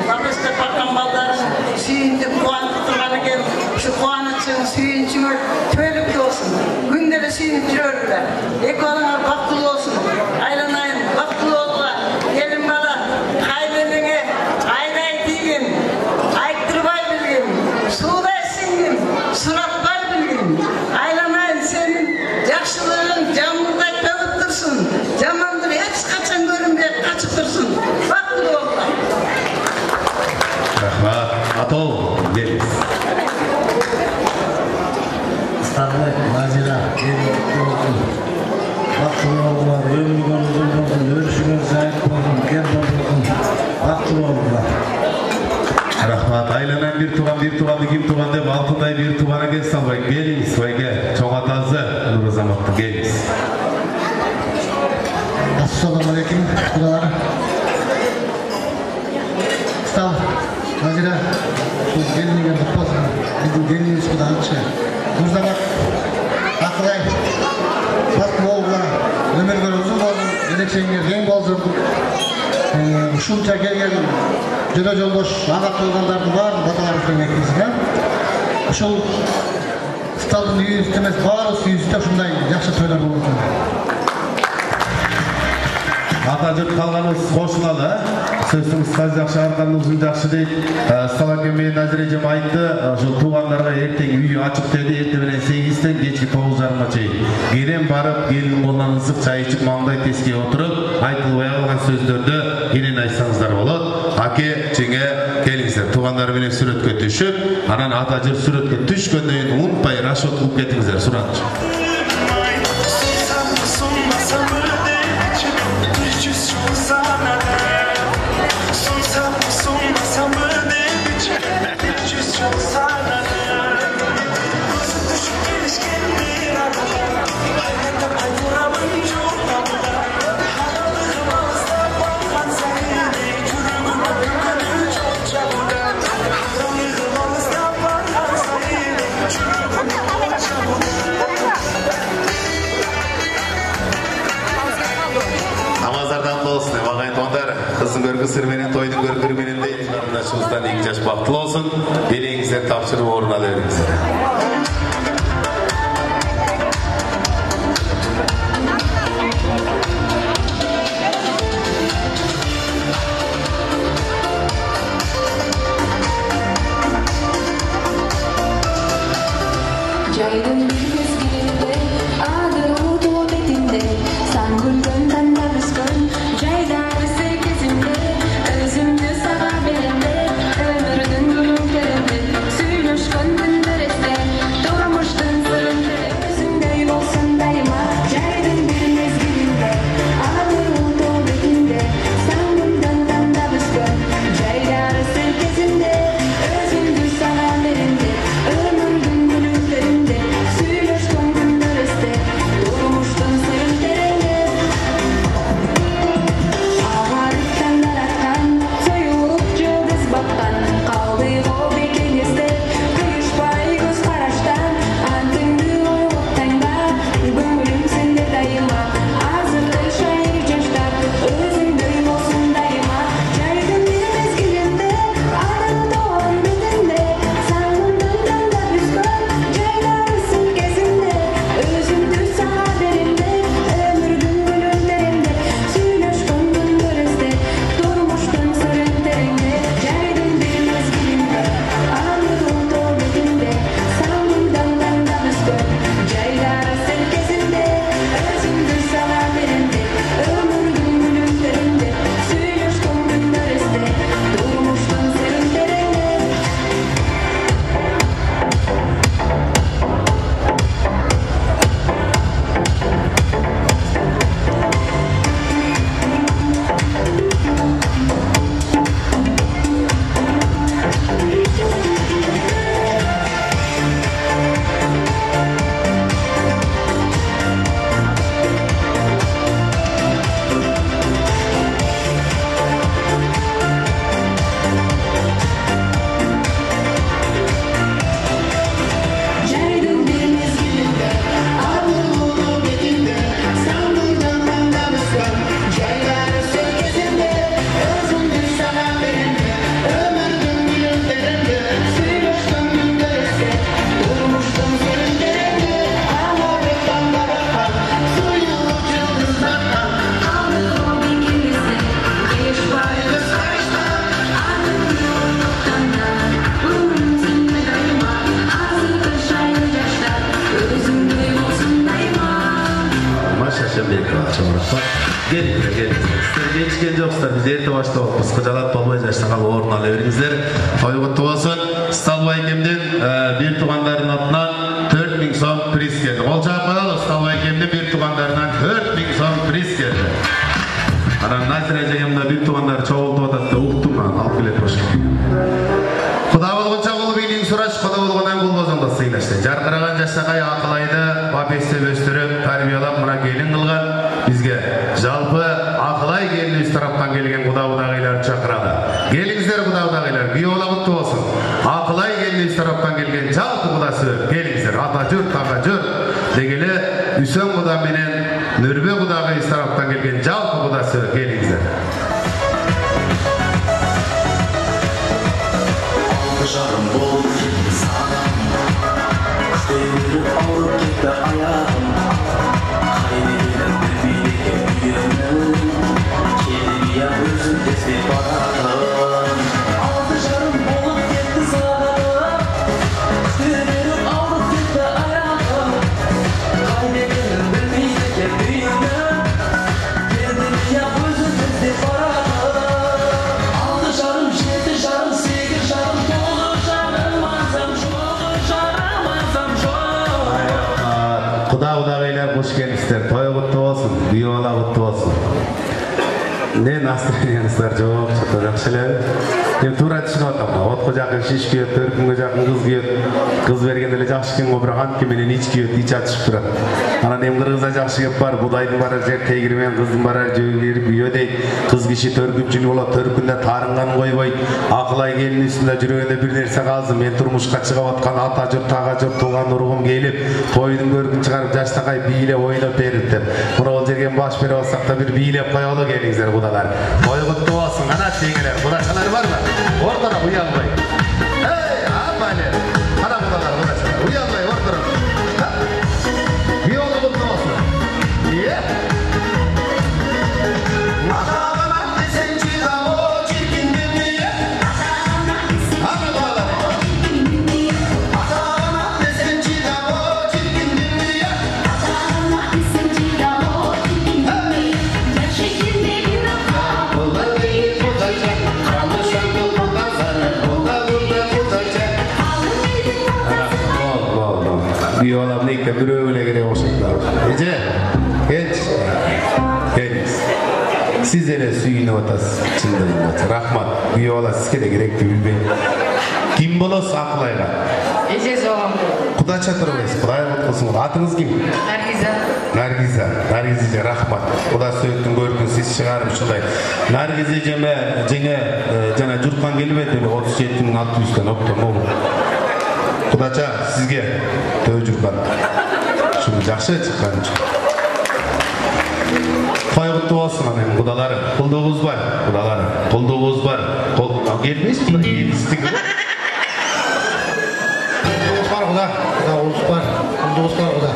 Babışta Parkan balların suyuncu kuantık turganı gel, şu kuanıtçının suyuncuğu tölükte olsun. Günleri suyuncu örürler. Ekonolar baktılı olsun. Aylanayın, baktılı oldular. Gelin bana, kaybedene, aynay değilim. Ayıktırmay bilgin, suğday singin, suratlar bilgin. Aylanayın senin yaşlılığın camurday kalıp dursun. Camandır hiç kaçan görünmeye kaçıp dursun. Baktılı oldular. Rahmat, atol, geliniz. Stadlı, Nazira, gelin olsun. Baktılı oldular, ömrügen uzun olsun, örüşügen zayıf olsun, gel olsun. Baktılı oldular. Rahmat, aylanan bir tuğandı kim tuğan dep altınday bir tuğana gel salbay. Geliniz, vay gel. Çoğ atazı, Nurazamат'tı, geliniz. Assalamu alaikum, kudalar. Sağ ol, Nazira. Şu gelinliğe bakmasın. Bizim gelinliğimiz kudançı. Nurazamат, Akılay. Baktılı oldular. Ömürgen uzun olsun, gelecekler renk olsun. Ушунча келген жөнө жолдош ага кылгандардын баарын баталарыбыздан экибизге ошол сталдын үйүбүздө эмес баарыбыз үйүбүздө ушундай жакшы тойлор болот экен. Ата жұрт қалғанымыз қосылады. Сөзіміз қаз жақшы арқанның ұзын жақшы дейді. Сталакен мен Назирежем айтты, жыл туғандарға ертең үйі ашық деді, ертеменен 8-тен кешкі 9:30-ға чейін. Келен барып, келін қолынан ысық чай ішіп, маңдай теске отырып, айтылып аяғылған сөздерді келен айтсаңыздар болады. Аке, жеңе, келіңіздер. Туғандар менен суретке түшіп, анан ата жұрт суретке түшкөнден ұмытпай расчет қылып кетіңіздер, сұраншы. Kızın görgüsü menen, toydun görgürü menen de karındaşımızdan 2 yaş baktılı olsun. Gelingizler tapşırıp oruna veringizler. Jaydın bir mezgilinde, ağır uğdu betinde, sen gülgönden davuşkın, jaydarı sevkezimde, özümdü sana belimde, ömürdün gülümlerinde, suyuşkun dündereste, durmuştun sırında, özümde olsun daima, jaydın bir mezgilinde, ağır uğdu betinde, sen gülgönden davuşkın, jaydarı sevkezimde, özümdü sana belimde, ömürdün gülümlerinde, suyuşkun çok rahmat. Gelin. Sizler geçken joksuzlar, biz erте başlayapmiz. Kıcalat bolmay jaştagal orun alaberingizler. Toy kutlu bolsun. Stalbay Kemden bir tuğanların atынан 4000 so'm priz geldi. Ol jap koyalım. Stalbay Kemden bir tuğanlarından 4000 so'm priz geldi. Ana nazireceğimde bir tuğanlar çoğuldu odatta uqtum ben. Alıp bilet hoş geldin. Kuda bolguncha ul bilin suraş, kuda bolgunan kul bozunda sıylaştı. Jarqıragan jaştaqay akılaydı, vapeste böstürüp, tarbiyalap mına gelin kılgan. Bizge jalpı akılay gelin üst taraftan gelgen kuda-kudagaylar çakırada. Gelingizler kuda-kudagaylar, biyola kutlu olsun. Akılay gelin üst taraftan gelgen jalpı kudası gelingizler. Atacur, takacur. Degeli Üsen kuda menen Nürbe kudagay üst taraftan gelgen jalpı kudası gelingizler. Жарым болып кетті саған Күтеліп ауырып кетті аяғым Қайдеген бір билікке үйемін Келмей өзім тезбе баратым Алты жарым болып кетті саған Күтеліп ауырып кетті аяғым Қайдеген бір билікке үйемін Келмей өзім тезбе баратым Алты жарым, жеті жарым, сегіз жарым Kuda-kudagaylar hoş gelmişler. Toy kutlu olsun, biyola kutlu olsun. Ne настроениянızlar çok yaxshilar. Мен тура түшүнүп атам. Отко жакын шиш күйөт, төркүнгө жакын кыз күйөт. Кыз бергенде эле жакшы экен го, бирок антке менен ич күйөт, ич атышып турат. Анан эми кыргызда жакшы кеп бар, будайдын барар жер тегирмен, кыздын барар жөө берип үйө дейт. Кыз киши төркүнчүл болот, төркүндө таарынганын койбойт. Акылай келин үстүндө жүргөндө бир нерсе калды. Мен турмушка чыгып аткан ата жур, тага жур, тууган ургум келип, тойдун көркүн чыгарып жаштакай бийлеп ойноп берип деп. Мына ол жерге баш берип алсак да бир бийлеп коелу келиңиздер кудалар. Той куттуу болсун, кана теңелер. Кудачалар барбы? Ортада уянбай. Эй, апане. Кана кудалар, кудачалар. Уянбай, ортада. Биолу куттуу болсун. Ие. Biyolam nekte bir öyle gerek olacaklar. Ece, genç. Sizlere suyunu atasız, çındayın atı. Rahmat, biyola sizke de gerekti bilmeyin. Kim bolos akılayla? Ece zoğum. Kuda çatırmayız, kudaya mutlusun. Atınız kim? Nargize, rahmat. Kuda söğüttün görkün, siz çıkarım şunday. Nargize jana jurtkan gelmedi, 37'nin 600'den optum oğlum. Kudaça sizge tövjürkan. Şunu жақсы çıkan için. Toy kutlu olsun anam kudalarım. Kulduğunuz var. Kudalarım. Kulduğunuz var. Gelmeyiz mi? Yedistik. Kulduğunuz var kuda. Kulduğunuz var. Kulduğunuz var kuda.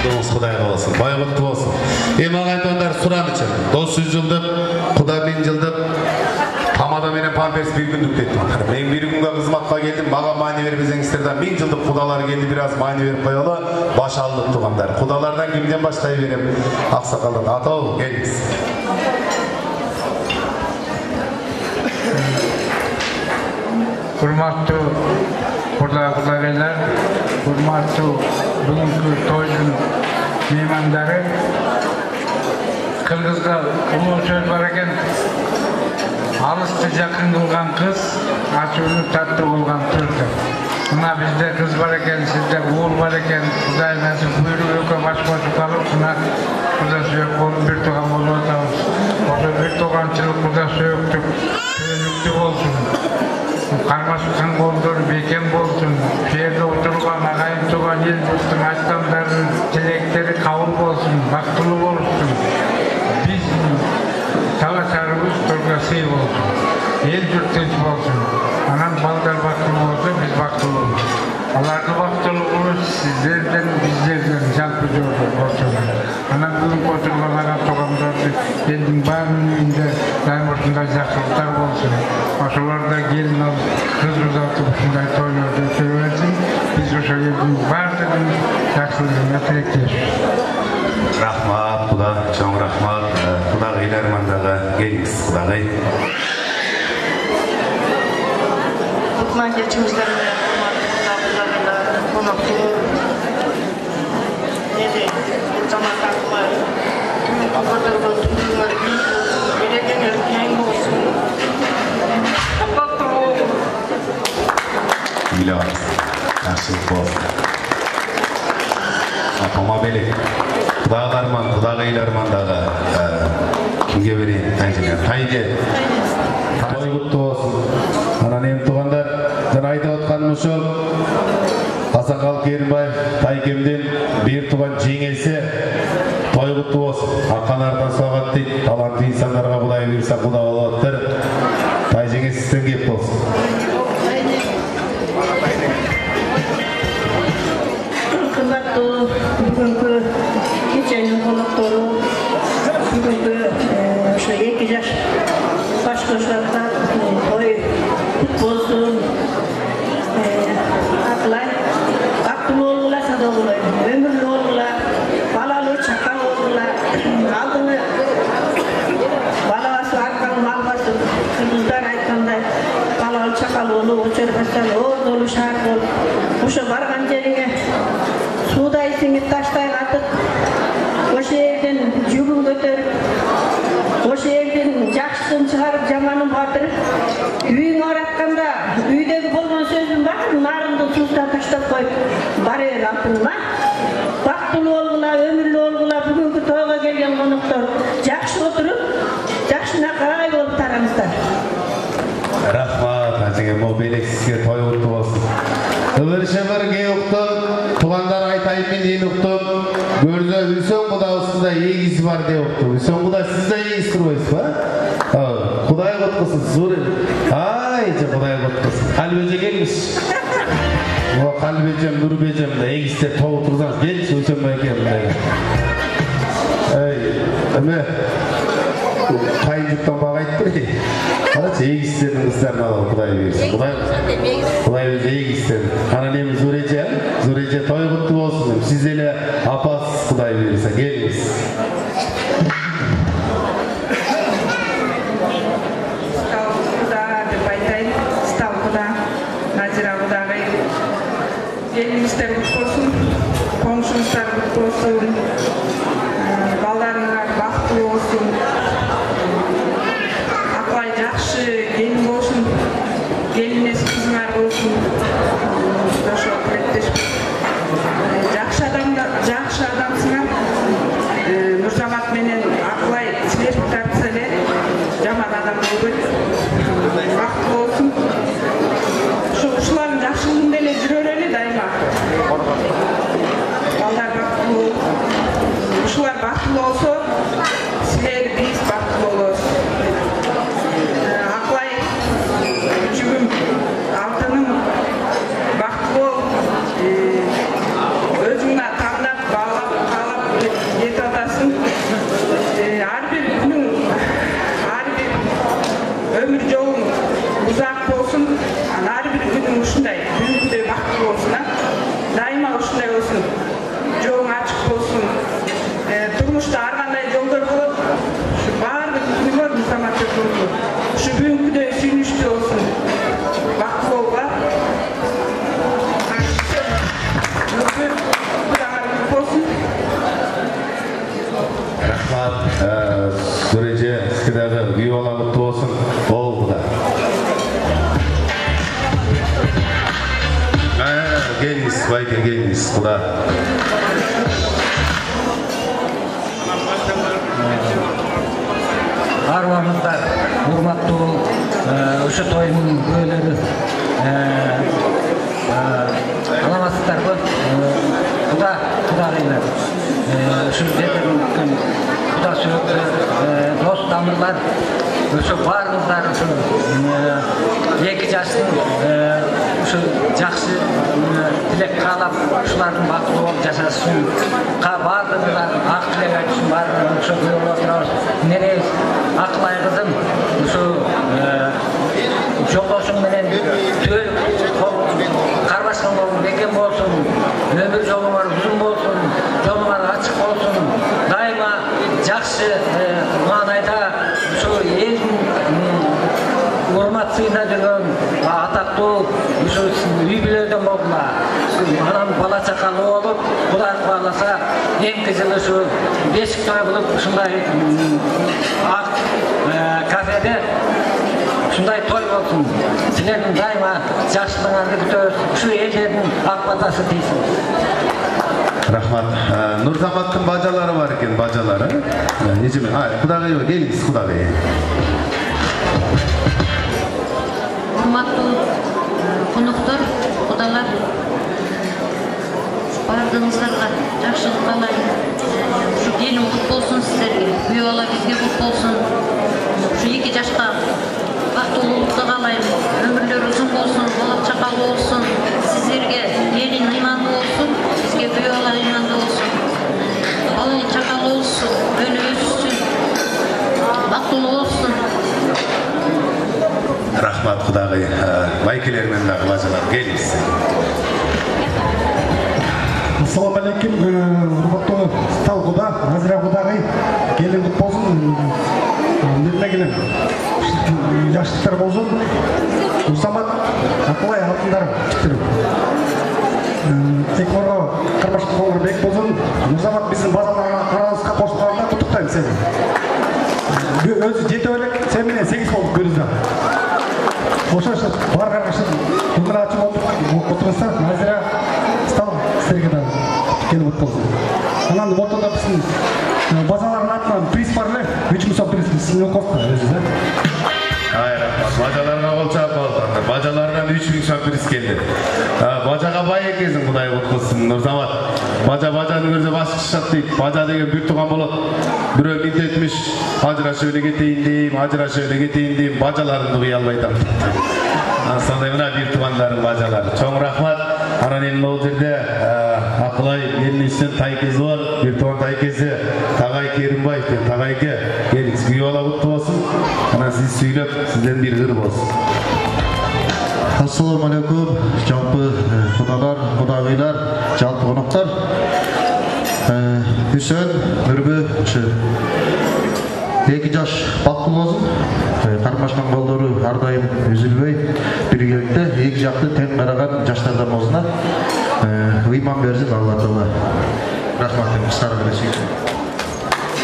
Kulduğunuz kudaya olsun. Toy kutlu olsun. Ağaytonlar suran için. 900 yıldır. Kuda 1000 yıldır. Tamada menen Pampers bir gündük deyip atır. Men bir günge kızmatqa geldim, maga mani verip izеңиздерден 1000 жылдык kudalar geldi, biraz mani verip koyalı, baş aldık tuğanlar. Kudalardan kimden başlayı verip, aksakaldan atau geliniz. Hurmatlı kudagaylar, hurmatlı bugünkü toydun mehmanları, Kırgızda ulu söz var eken, alысты жақын қылған қыз, ашуыны татты болған түрді. Мына бізде қыз бар екен, сізде уыл бар екен, Құдай нәсіп бүйрі өке баш-башы қалып, мына Құда сүйек болып бір туған болып атамыз. Осы бір туғаншылық Құда сүйектік, төлікті болсын. Қармашқан болдыр, бекен болсын. Жерде отырған ағайын туған ел жұрттың айтқандардың тілектері қабыл болсын, бақытты болсын. Біз талашарымыз тұрға сый болсын. Ел жұрт тыныш болсын. Анан балдар бақытты болса, біз бақытты болсын. Аларды бақыттылық болсын, сіздерден, біздерден жалпы жолды болсын. Анан бүгін отырғанларға тоғамдарды елдің бәрінің үйінде дайым осындай жақсылықтар болсын. Ошоларда келін алып, қыз ұзатып, осындай тойларды өте берсін. Біз ошо елдің барлығын жақсылығына тілектейміз. Rahmat, Kuda, çoğun rahmat. Kuda gıylarmandaga geliniz Kudagay. Kutman geçmişlerine konaklı neydi? Zaman takma kapatırma tutulma bilegen erkeğin olsun. Kapattım. Bile var. Yaşlık olsun. Apama beli. Kudağlarman, kudağıylarmandaga kimge vereyim? Haydi. Toy kutlu olsun. Ananem tuğanlar, ben ayda otkanmışım. Asakal Kerimbayev, Taykem'den bir tuğan jеңесі toy kutlu olsun. Hakanlardan soğat deyip, talantlı insanlarga Kuday buyursa Kuda olattır. Tay jеңесі sizden kep olsun. Kımbatlı bugünkü gecenin konukları bugünkü şu 2 yaş başkoşlarda toy kutlu olsun. Aklay aklı oldular, sada oldular, ömürlü oldular, balalı çakal oldular, aldığını balası arkan malbası kızlar aytkanda balalı çakal oldu, uçurbaştan ordu şart ol. Uşa bargan жериңe suda исиңип таштайын атып, ошо жерден жүгүн көтөрүп, ошо жерден жакшысын чыгарып, жаманын батырып, үйүңө баратканда үйдөгү болгон сөзүм бар, нарынды сузда таштап коюп бара бер алтыныма. Бактылуу болгула, өмүрлүү болгула, бүгүнкү тойго келген коноктор жакшы отуруп, жакшы накай болуп тараңыздар. Rahmat, acıge mo belek sizge toy kutlu olsun. Kıvırşımır geyuktun, tuğanlar aytayım men en uktun. Görze Hüsön Kuda usunda egiz var diye uktun. Hüsön Kuda siz de egiz turbayız mı? Kuday kutlusun, zor. Ayca Kuday kutlusun. Kalbece gelmiş. O kalbecem, nurbecem de egizde toğu turzanız. Gelmiş Hüsön Bayken bundayga. Öme, kayıncıktan bağa ayttı. Karaç egizlerin kızlarına alalım Kuday versin. Kuday versin egizlerin. Ananemiz Zurece toy kutlu olsun. Sizlere apasız Kuday verirse geliniz. Gelinizler kutlu olsun, komşunuzlar kutlu olsun, ballarınlar baktlı olsun, aklay jakşı gelin olsun, geliniz kızlar olsun, doşo pretteş, jakşı adamsınlar, Nursamat menen aklay siler tartsalar, jaman adam olur, baktlı olsun. Uşuların jakşılığında ele жүрөрелі дайыма. Балдар бактылуу, ушулар бактылуу болсо, силер биз бактылуу болобуз. Аклай жүгүм алтыным бактылуу өзүңө тандап, баалап, каалап жетип атасың. Ар бир күнүң, ар бир өмүр жолуң узак болсун. Ар бир күнүң ушундай, бүгүнкүдөй бактылуу болсун. Дайыма ушундай болсун. Жолуң ачык болсун. Турмушта ар кандай жолдор болот. Ушу баардык күнүңөр Нурсамат болсун. Ушу бүгүнкүдөй сүйүнүчтүү болсун. Бактылуу болула. Rahmat, Zurece Skidagı büyü olan kutlu olsun. Oldu da. Geliniz, bayke geliniz. Kuda. Arvamızlar, hurmatlı uşu toyunun böyleri alamazsızlar bu. Kudağıyla. Şu dedim, kuda sürekli dost damırlar. Şu barımızlar, şu 2 yaşlı, şu жақсы тілек қалап, шулардың бақытты болып жасасын. Барлығына ақ тілек айтсын, барлығына şu көріп отырамыз. Нерес Ақлай қызым, şu жолдосың менен төл қарбасқан болсын, бекен болсын, өмір жолыңар ұзын болсын, жолыңар ашық болсын, анан бала чакалы болуп, Кудай кааласа, эмки жылы ушу бешик той кылып ушундай ак кафеде ушундай той болсун. Силердин дайыма жакшылыгыңарды күтөбүз. Ушу элдердин ак батасы тийсин. Рахмат. Нурзаматтын бажалары бар экен, бажалары. Эжеме, Кудагай келиңиз, Кудагай. Урматтуу конуктор, кудалар, бардыгыңыздарга жакшылык каалайм. Ушу келин кут болсун сиздерге, күйөө бала бизге кут болсун. Ушу 2 жашка бактылуулукту каалайм. Өмүрлөрү узун болсун, бала чакалы болсун. Сиздерге келин ыймандуу болсун, бизге күйөө бала ыймандуу болсун. Бала чакалы болсун, өнүп өссүн, бактылуу болсун. Рахмат, Кудагай. Байкелермен дагы бажалар келиңиз. Ассаламу алейкум, урматтуу Талкуда, Назира Кудагай, келин кут болсун. Билмегилем. Жаштыктар болсун. Усамат, Акылай алтындар чиктирип. Текморго Кармашкы Коңгур бек болсун. Усамат биздин базаларыбызга кошулганда куттуктайм сени. Өзү жетип элек, сен менен 8 болуп көрүздү. Ошо бар каргашып, күндүн ачып отурсак, Назира стал сиздерге да келип болсун. Анан ортодо биздин базалардын атынан приз бар эле, 3000 сом приз сиздин окуп өзү да. Рахмат. Бажаларга кол чаап калдыңдар. Бажалардан 3000 сом приз келди. Бажага бай экенсиң, Кудай уткузсун. Нурзамат. Бажаны көрсө башы чышат дейт. Бажа деген бир тууган болот. Бирөө милдетмиш, ажырашып эле кетейин дейм, бажаларымды кыя албай атам. Сондай мына бир туугандарым бажалары. Чоң рахмат. Анан эми могу жерде Акылай элин ичинен тайкези бар. Бир тууган тайкези Тагай Керимбаев деп Тагайге келиңиз. Күйөө бала куттуу болсун. Анан сиз сүйлөп, сизден бир ыр болсун. Assalamu alaikum, жалпы кудалар, кудагайлар, жалпы коноктор. Үсөн, Нурбү, 2 жаш бактылуу болсун. Кармашкан колдору ар дайым үзүлбөй, биргеликте 2 жакты тең караган жаштардан болсун. Ыйман берсин Алла Таала. Рахмат, кыстары менен сүйүн.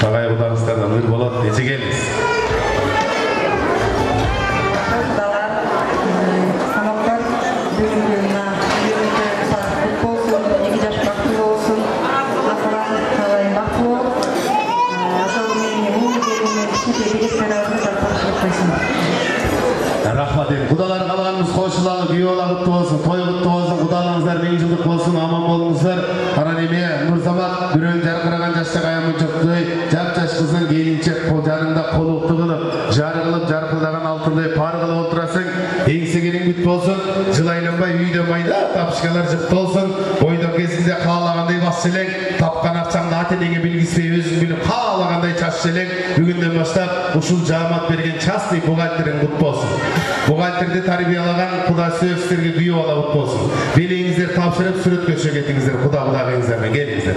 Тагай кудагыңыздардан ыр болот, эже келиңиз. Рахмат эми. Кудалар калганыбыз кошулалы, күйөө бала куттуу болсун, той куттуу болсун, кудаларыңыздар 1000 жылдык болсун, аман болуңуздар. Анан эми Нурзамат бирөөнүн жаркыраган жаштагы аямынчоктой, жап-жаш кызың келинчек жаныңда колукту кылып, жаркылып, жаркылдаган алтындай пар кылып отурасың. Эңсе келин бүт болсун, жыл айланбай үйдө майда тапышкалар жыкты болсун. Бойдон кезинде каалагандай бас желең, тапкан акчаңды ата-энеңе билгизбей өзүң билип каалагандай чаш желең. Бүгүндөн баштап ушул жаамат берген частный бухгалтериң кут болсун. Бухгалтерди тарбиялаган Кудай сүйөксүзлөргө күйөө бала кут болсун. Белиңиздер тапшырып сүрөткөчө кетиңиздер, кудагыңыздар менен келиңиздер.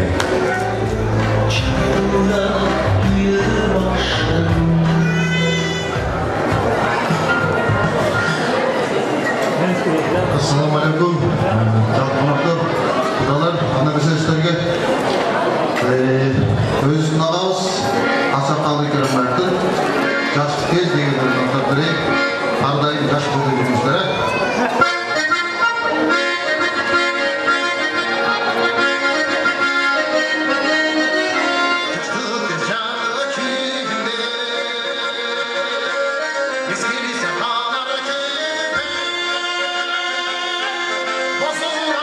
Assalamu alaikum, жалпы коноктор, кудалар, ана кесестерге өзүнүн агабыз Асакалы Керимбаевдин жаштык кез деген ырмактап берейин. Ар дайым жаш болуп жүрүңүздөр. Basura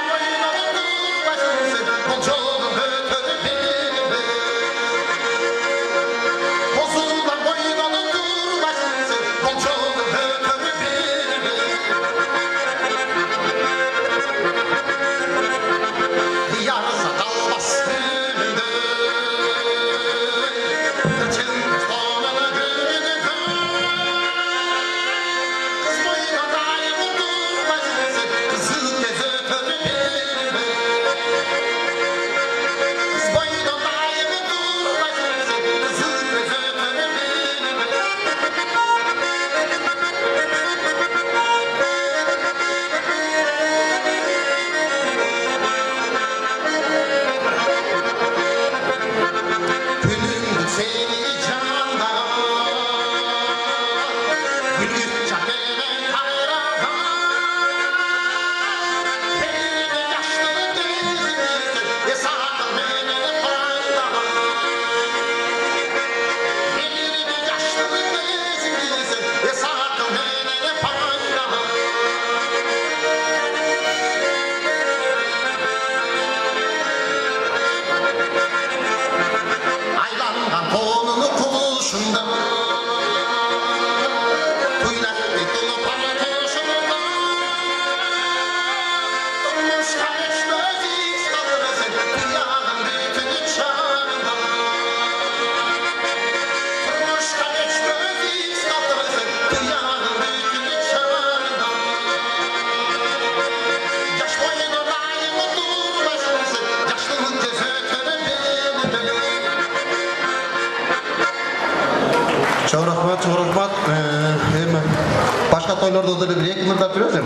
toylarda da bir iki mırdat veriyoruz.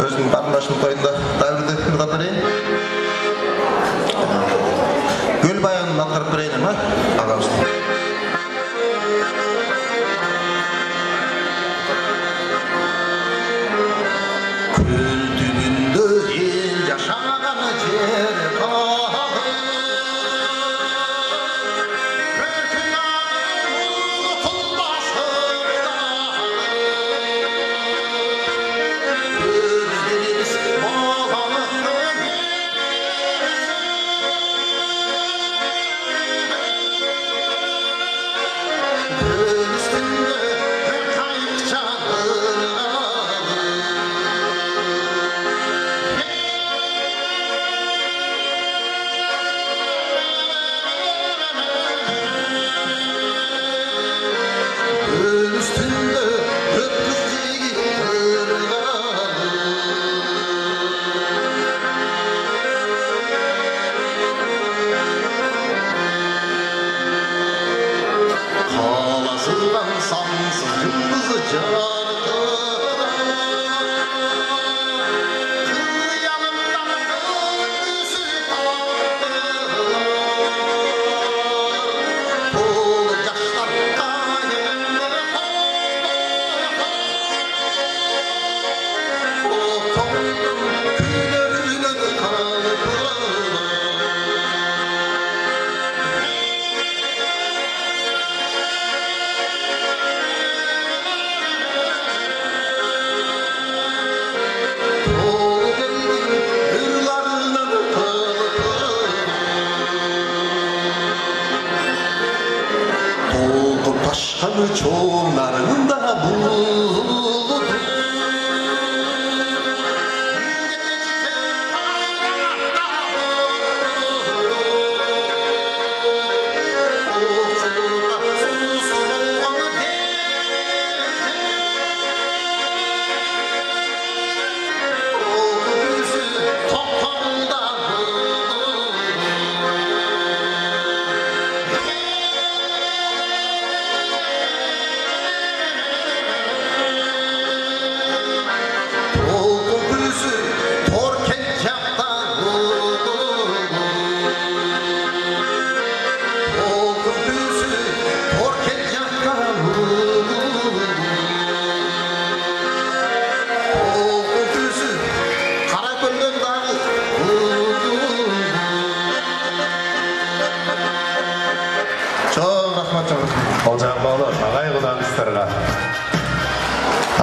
Özümün qarındaşımın toyunda davrede mırdat vereyim. Göl bayanını atkarıp vereyim mi? Ağamız. Kültübündü il yaşanan cer çoğunlarında bulunur.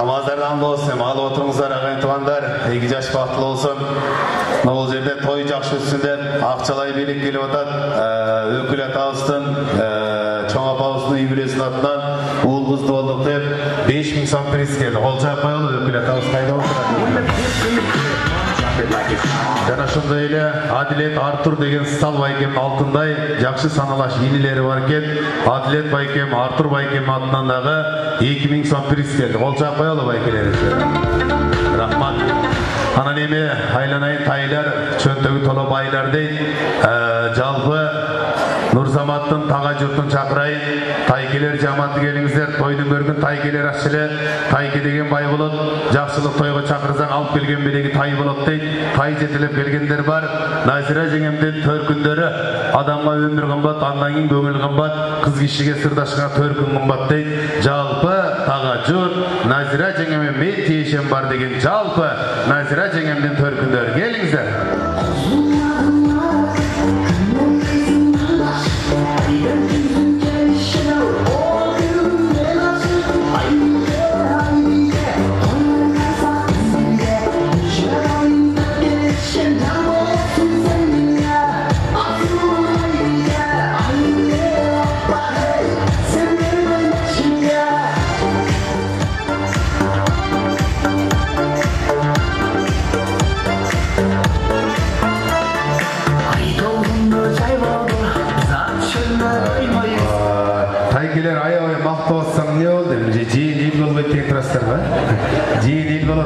Namazlardan bolsun, al oturыңыздар, ағайын туғандар, егі жаш бақытлы болсын. Ол жерде той жақсы үстінде ақчалай белек келіп отады, өкіл аталыстың, чоң апалыстың үйбіресінің атынан ұл қызды болдық деп 5000 сом приз келді. Ол жақпай олы өкіл аталыс қайда отырады. Жана шындай эле Адилет Артур деген стал байкем алтындай жақсы саналаш енелері бар кен. Адилет байкем, Артур байкем атынан дағы 2000 сом приз келді. Ол жақпай олы байкелері. Рахмат. Ана неме айланайын тайлар, чөнтөгі толы байлар дейді. Жалпы Нұрзаматтың таға жұртын шақырайын. Тайкелер жаманды келіңіздер, тойдың көргін тайкелер ашылы. Тайке деген бай болып, жақсылық тойға шақырсаң алып келген берегі тай болып дейді. Тай жетіліп келгендер бар. Назира жеңемден төркіндері адамға өмір қымбат, аннан кейін көңіл қымбат, қыз кішіге сырдашқа төркін қымбат дейді. Жалпы таға жұрт, Назира жеңеме мен тиешем бар деген жалпы Назира жеңемден төркіндері келіңіздер.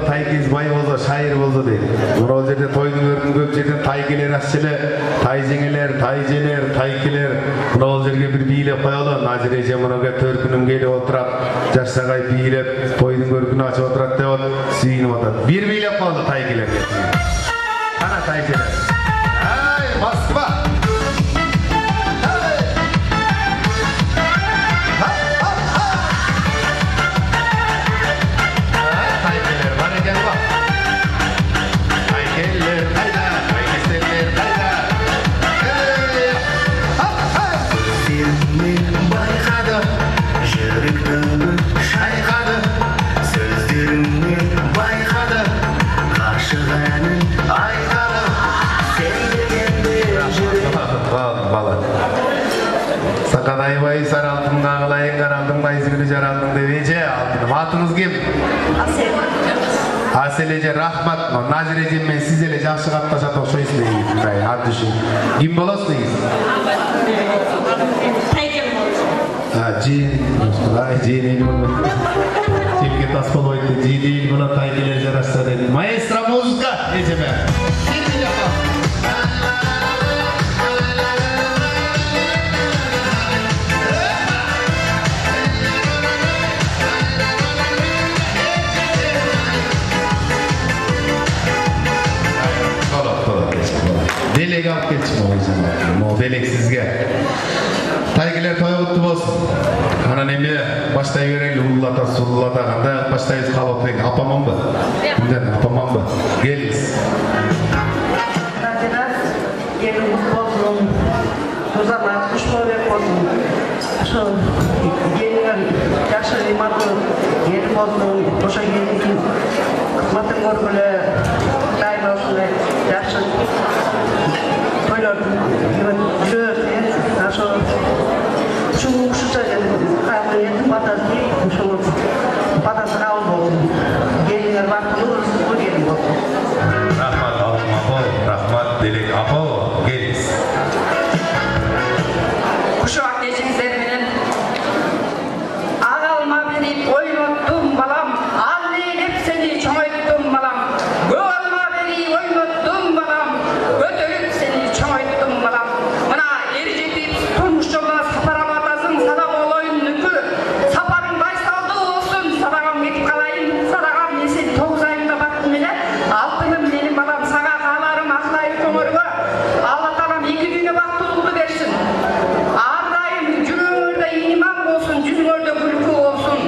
Тайкез бай болду, шайыр болду дейді. Ол жерде тойдың өркін көп жерден тайкелер ашчылы, тай жеңелер, тай желер, тайкелер. Ол жерге бір biylep koyalım. Nazire mınaga törkünüm gelip oturup, Yaşsagay biylep, toydun görkünü açıp oturat deyip suyunu oturat. Bir biylep koyalım taygiler. Ana taygiler. Ay, Moskva! Sakadayvay saraltın ağlayın karaltın bayzgülü jaraltın devece altınım. Atınız kim? Asel. Aselece rahmat. Nazireciğim ben sizele жақсы қатпаса тоқшайсыз дейді. Ат düşün. Kim bolasınız? Тайгел болды. Жиен ел болды. Желге тас болойды. Жиен ел бұна тайгелер жарашса деді. Маэстро музыка. Ежеме. Delek alып ketişim o delek sizge. Taygiler toy kutlu bolsun. Ana neme baştay görelim ullata sullata kanda baştayız kaloteng apamam mı? Bundan apamam mı? Geliniz. Nazira gelin bolsun. Tuzama kuş böyle bolsun. Şu gelin yaşlı limanı gelin bolsun. Boşa gelin kısmatın görgüle daim olsun. Yaşlı toylardım. Yürüyorsun. Nasıl şu kahve yedim batası şu batası kavul olsun. Gelinler baktı bu gelin olsun. Rahmat altın apo, rahmat delek apo, geliniz. Kuşak geçimizlerinin ağalma verip oynattum balam, anneylep seni çoğayttum balam, göğalma verip oynattum balam, götürüp seni çoğayttum balam. Buna ercetip turmuş yolla sapara batasın, sadam olayın nükü, saparın başsaldı olsun, sadağım getip kalayın, sadağım nesin 9 ayında baktım ile, altınım benim balam, sağa kalarım aklayı kömürü, Allah talam 2 güne baktığımı versin. Ağırlayın, cürüğünde iman olsun, cüzünörde gülkü olsun,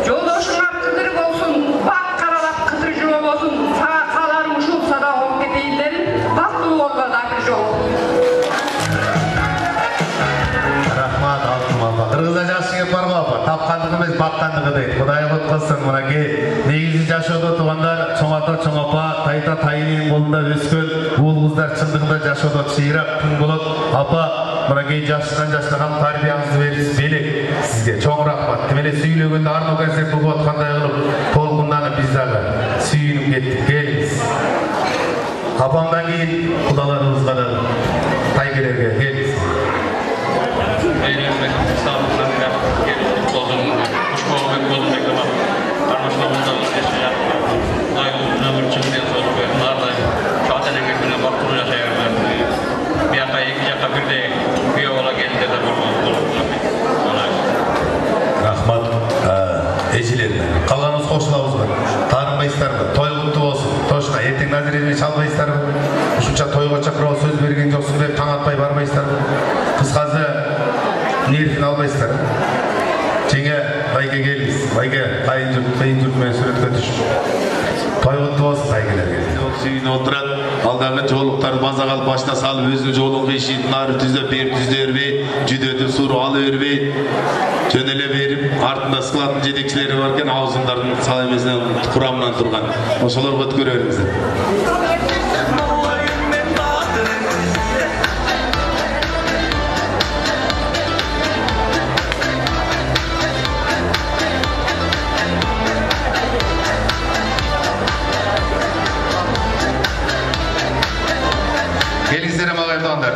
yoldaşına kıdırık olsun, bak karalap kıdırıcı olsun, sağa kalarım uşul sada olup keteyinlerin, baktı olma da bir yol. Rahmat altın apo. Kırgız'a жақсы kep бар ғой апа. Тапқандығы емес, баққандығы дейді. Құдай құтқарсын мынаке. Негізі жашоодо туғандар, чоң ата, чоң апа, тайта, тайының қолында өскен, уул қыздар чындығында жашоодо чыйрак күн болот. Апа, мынаке жашынан жаштаган тарбияңызды бериңиз белек сизге. Чоң рахмат. Демеле сүйлөгөндө арно концерт угуп аткандай кылып, толкунданып биз дагы сүйүнүп кеттик. Келиңиз. Апамдан кийин кудаларыбызга да тайгелерге келиңиz. Rahmat eşilerine. Kalganız koşulabız mı? Tanınmayızlar mı? Toy kutlu olsun. Toşuna erteng Nazire'ni çalmayızlar mı? Uşunça toyga çakıraba söz bergen joksun dep taң atpay barmayızlar mı? Kıskazı nerfini almayızlar mı? Çenge bayge geliniz. Bayge kayın jurt men suretke düşün. Toy kutlu olsun baygelerge. Suyuna oturat, alдағы жолуктарды базага алып башына салып өзүнүн жолун бешиğin ары түзөп берип түзө бербей, жүдөтүп суур ала бербей, жөн эле берип, артында складдын жетекчилери бар экен, аузундардын сал эмесинен курамынан турган. Ошолорго өткөрө бериңиздер.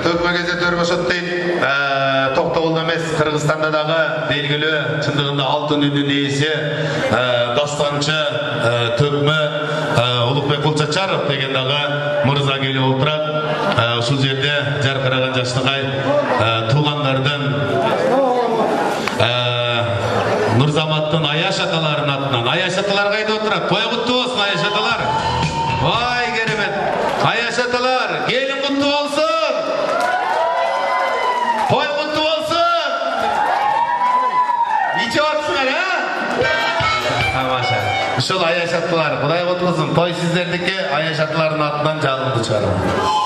Tökme geze törmüşüt deyip, Toktogulda emes, Kırgızstanda dağı belgili, çındığında altın ünün iyisi, dastançı, tökme, Ulukbek Kulçaçarov degen dağı Mırza geli olturat, şu jerde jarkıragan jaştagay tuğanlardan Алтын Аяш аталарының атынан. Аяш аталар қайда отырады? Той құтты болсын Аяш аталар. Вай керемет. Аяш аталар, келін құтты болсын. Той құтты болсын. Неше отсыңар, а? Тамаша. Шол Аяш аталар, Құдай құтылсын. Той сіздердікі Аяш аталарының атынан жалынды шығарым.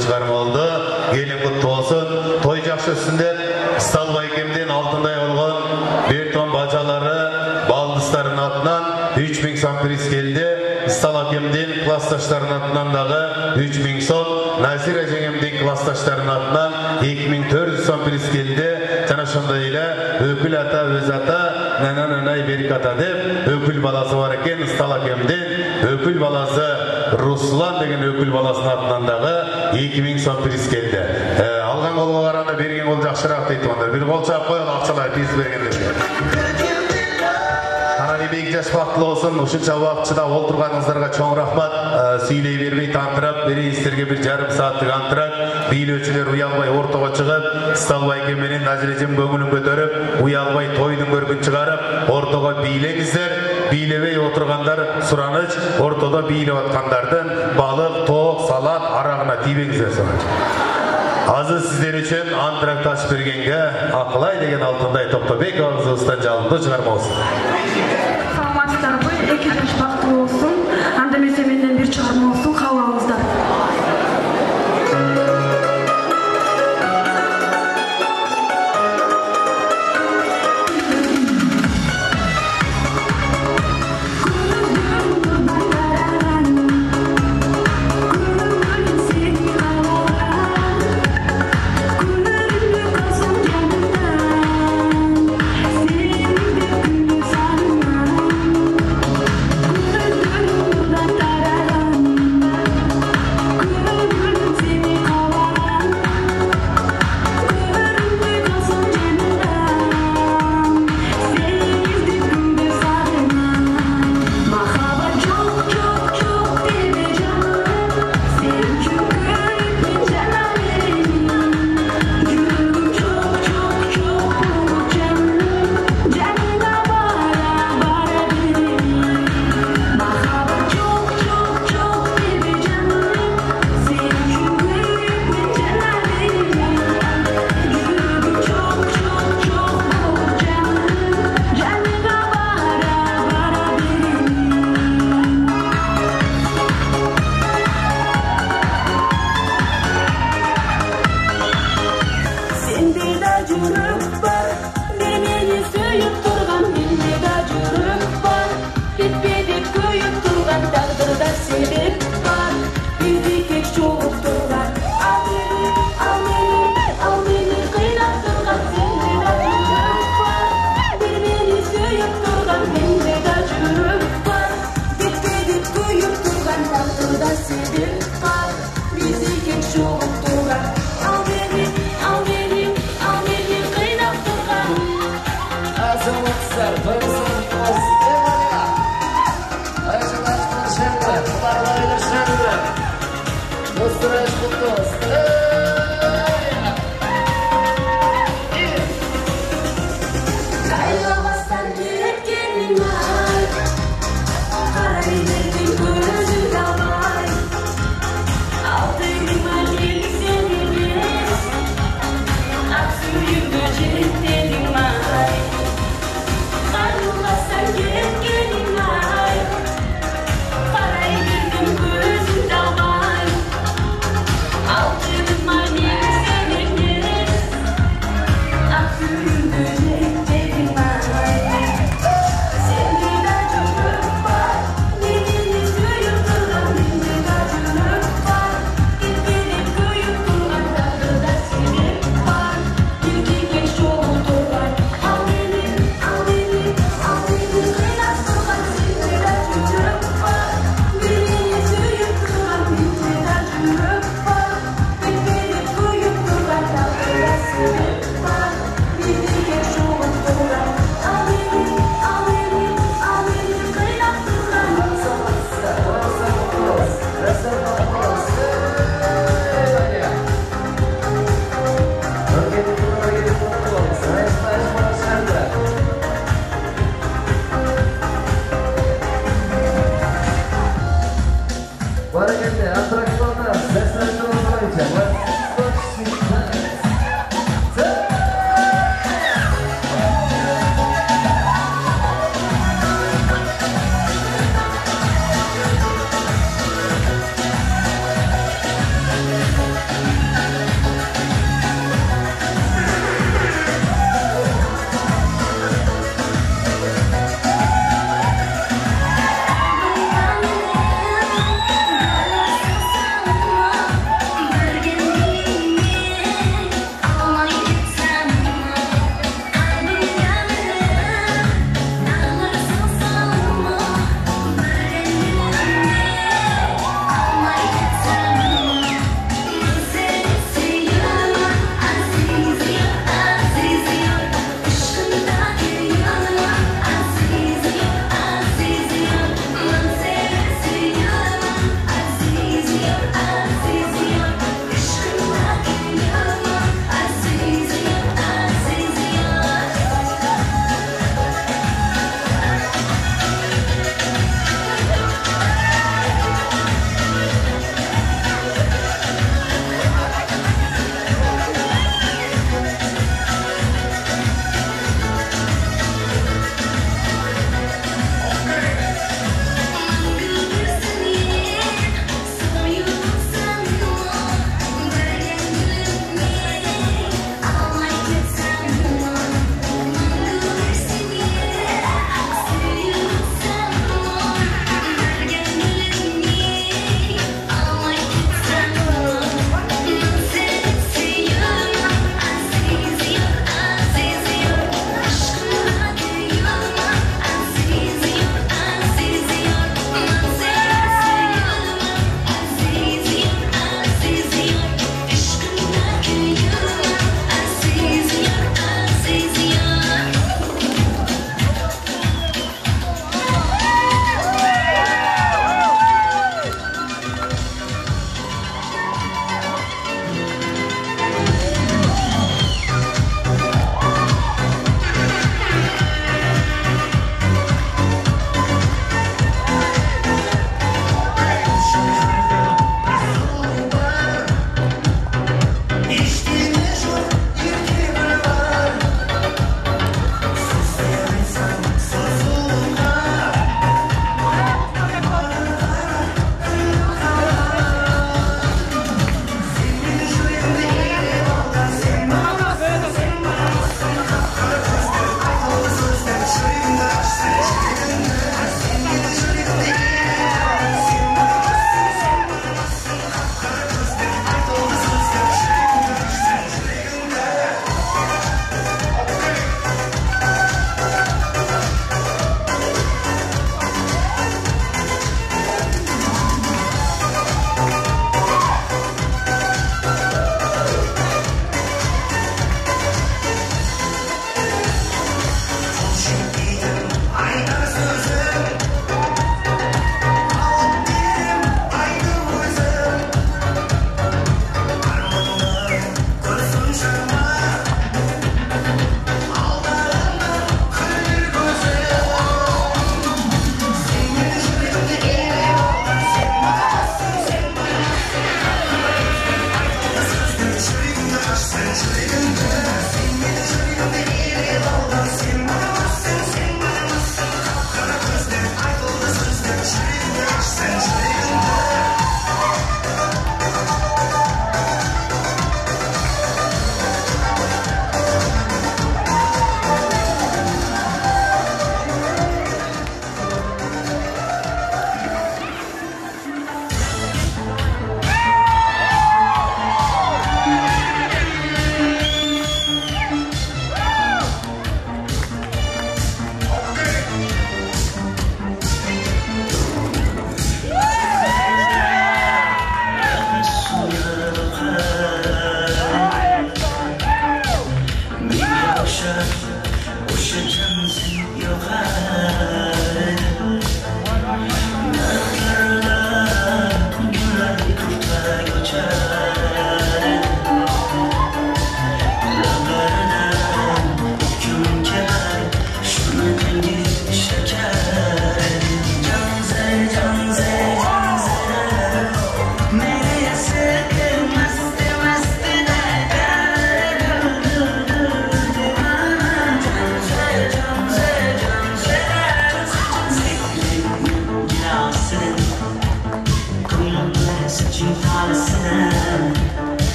çıkarma oldu. Gelin kutlu olsun. Toy jakşı üstünde Istal Baykem'den altınday olgan bir ton bacaları baldızların adından 3000 son priz geldi. Istal Akem'den klastaşların adından dağı 3000 son. Nasir Ajengem'den klastaşların adından 2400 son priz geldi. Cana şunda ile ökül ata öz ata nanay berik ata dep ökül balası var eken Istal Akem'den ökül balası Ruslan degen ökül balasının adından dağı 2000 son priz geldi. Algan kolga qaranda bergen kol жақшырақ дейді ондар. Bir kol çap koyalım akçalar priz bergenlerге. Emek yaş vaxtlı olsun, uşuncha vaqtçıda olturganыңыздарга çoğun rahmat. Süyley vermey tantırap, beri isтерге bir жарым saatlik antırак. Biylöçüler uyalbay ortaga çıgıp, Istal Baykem'nin Nazirejem көңүлүн көтөрүp, uyalbay toydun көрgүн çıgarıp, ortaga biylеңizler. Biylebey oturganlar suranıç, ortada biylep atkanlardan balık, toğuk, salat, arağına tiybeңizler sonuç. Azı sizler için antrak taş bergenge Akılay degen altınday Toktobek ağzınızdan жалынды çıkarma olsun. Саламатсыздар ғой, 2 жаш бақытты болсын. Анда месе менден bir çıkarma olsun, қалаңыздар. Tararan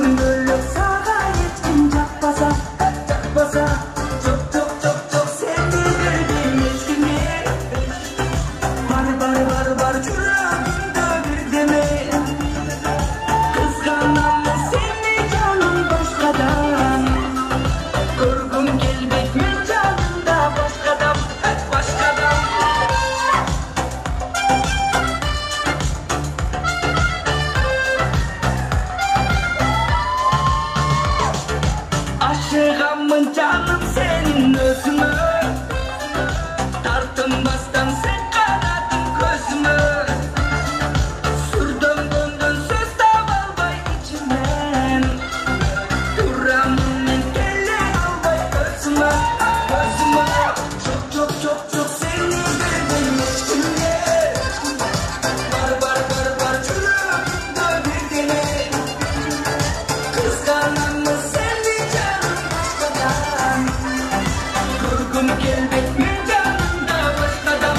bölük sağa yetkin çakpasa çok seni verdim eşkine Var çürüğümde bir deme Kızganan mı seni canım başkadan Korkum gelmek mi canımda başkadan Aşığımın canım senin özüme Tartınmazdan sen karadın gözüme Sürdüm döndün söz tavalbay içimden Duramın men kelle albay gözüme Çok seni verdim eşkimle Var çürüğümde bir dene Kızganan mı seni canım başkadan Kurgun gelmek mi canımda başkadan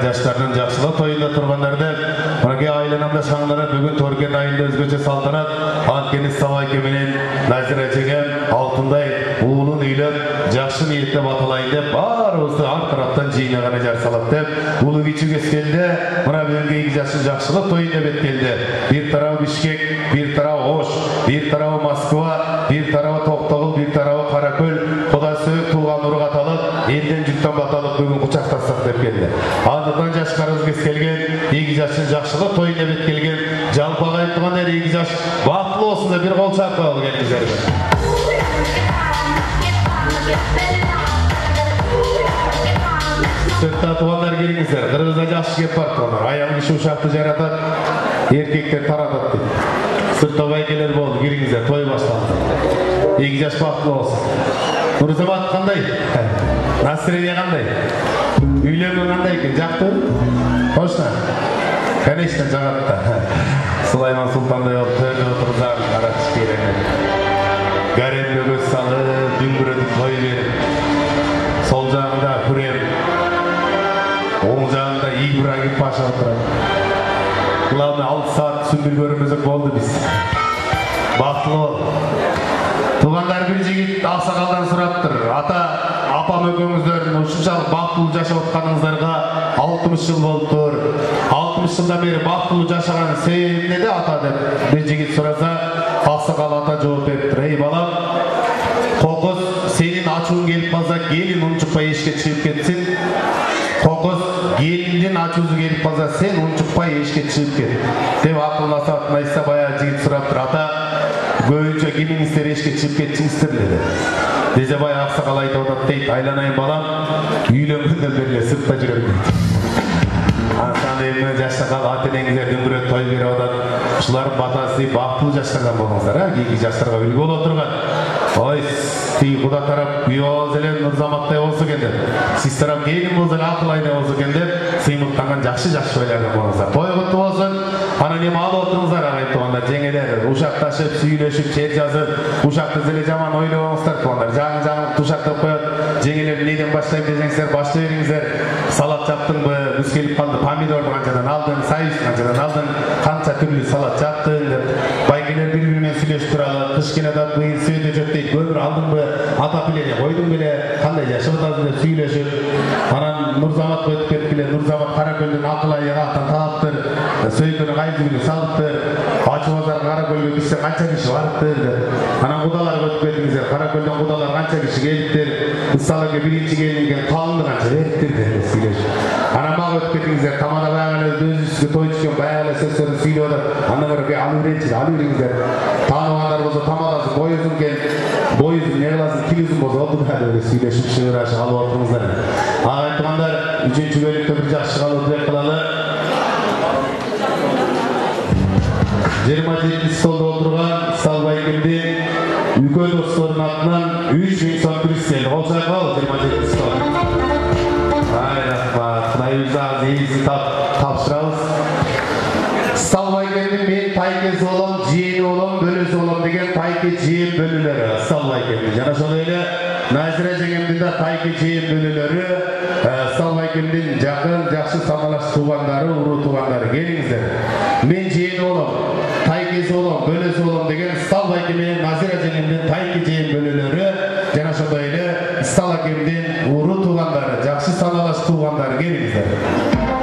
жаштардын жакшылык тоюнда тургандарды мынакей айланамда шаңдырып бүгүн Торген айында өзгөчө салтанат анткени Сабайке менен Назира эжеге алтындай уулун үйлөп жакшы ниеттеп аталайын деп баарыбызды ар тараптан жыйнаганы жар салат деп улуу кичүү кескенде мына бүгүнкү 2 жаштын жакшылык тоюн деп эткенде бир тарабы Бишкек, бир тарабы Ош, бир тарабы Москва, бир тарабы Токтогул, бир тарабы Каракөл, Кудай сөөк туулган нурга аталып, элден жуттан баталып бүгүн кучакташсак деп келди. Андыктан жашкарыбыз кескелген 2 жаштын жакшылык тоюн деп эткелген жалпага айтканда 2 жаш бактылуу болсун деп бир кол чапкылалы келиңиздерге. Сыртта тугандар келиңиздер. Кыргызда жакшы кеп бар тугандар. Аял киши ушакты жаратат, эркектер таратат дейт. Сыртта байгелер болду, келиңиздер, той башталды. 2 жаш бактылуу болсун. Нурзамат кандай? Настроение кандай? Үйлөнгөн кандай экен? Жактыбы? Точно? Конечно, жагат да. Сулайман Султандай болуп төрдө отурган кара кишкеленет. Гаремге көз салып, дүңгүрөтүп той берип, сол жагында Хүрем, оң жагында Ибрагим Паша отурат. Главное, 6 саат сүмбүл көрүнбөсөк болду биз. Бактылуу. Тугандар бир жигит аксакалдан сураптыр. Ата, апам экөөңүздөрдүн ушунчалык бактылуу жашап атканыңыздарга 60 жыл болуптур. 60 жылдан бери бактылуу жашаган себеби эмнеде ата деп бир жигит сураса, аксакал ата жооп бериптир. Эй балам, кокос сенин ачууң келип калса, келин унчукпай эшикке чыгып кетсин. Кокос келиндин ачуусу келип калса, сен унчукпай эшикке чыгып кет. Деп акыл насаатын айтса, баягы жигит сураптыр. Ата, көбүнчө кимиңиздер эшикке чыгып кетчиңиздер деди. Десе баягы аксакал айтып атат дейт, айланайын балам, үйлөнгөндөн бери эле сыртта жүрөм дейт. Ошондой жаштаган ата-энеңиздердин бирөө той берип атат. Ушулардын батасы бактылуу жаштаган болуңуздар, кийинки жаштарга үлгү боло турган. Ой, тиги Куда тарап күйөөбүз эле Нурзаматтай болсо экен деп, сиз тарап келинибиз эле Акылайдай болсо экен деп, сыймыктанган жакшы ойлордон болуңуздар. Той куттуу болсун. Анан эми алып отуруңуздар агайып туугандар, жеңелер, ушакташып, сүйлөшүп, чет жазып, ушакты деле жаман ойлобоңуздар туугандар. Жаңы ушактап коет. Жеңелер неден баштайм десеңиздер, баштай бериңиздер. Салат жаптыңбы, бүз келип калды, помидорду канчадан алдың, сайыс канчадан алдың, канча түрлүү салат жаптың деп. Байгелер бири-бири менен сүйлөшүп туралы, кыш келатат, быйыл сөөдө жок дейт, көмүр алдыңбы, ата пилени койдуң беле, кандай жашап атасың деп сүйлөшүп. Анан Нурзаматка өтүп кетип эле, Нурзамат Каракөлдүн Акылайга аттан таптыр, сөйкөнү кайдыгы салыптыр, Ачы базар Каракөлгө киши канча киши барыптыр деп. Анан кудаларга өтүп кетиңиздер, Каракөлдөн кудалар канча киши келиптир, Ысалыга биринчи келинген калымды канча бериптир деп сүйлөшүп. Анан мага өтүп кетиңиздер, тамада баягы эле өзүбүзгө той түшкөн баягы эле сөздөрдү сүйлөп атат. Андан көрө алып бериңиздер. Тааныбаңдар болсо тамадасы бой узун экен, бой узун не кыласың, тил узун болсо болду да деп сүйлөшүп чыгырашып алып отуруңуздар. Агай туугандар, 3-чү бөлүктө бир жакшы калуу тилек кылалы. 27 столда отурган Салбай Кемдин үлкөн досторунун атынан 3000 сом кириш келди. Кол чайкал 27 стол. Ай рахмат, Кудайыбызга ийгизин тапшырабыз. Салбай Кемдин мен тайке золом, жээни болом, бөлөсү болом деген тайке жээм бөлүлөрү Салбай Кемдин. Жана ошондой эле Назира жеңемдин да тайке жээм бөлүлөрү Салбай Кемдин жакын, жакшы саналаш туугандары, уруу туугандары келиңиздер. Мен жээни болом, тайкеси болом, бөлөсү болом деген Салбай Кемдин, Назира жеңемдин тайке жээм бөлүлөрү жана ошондой эле Салбай Кемдин уруу туугандары, жакшы саналаш туугандары келиңиздер.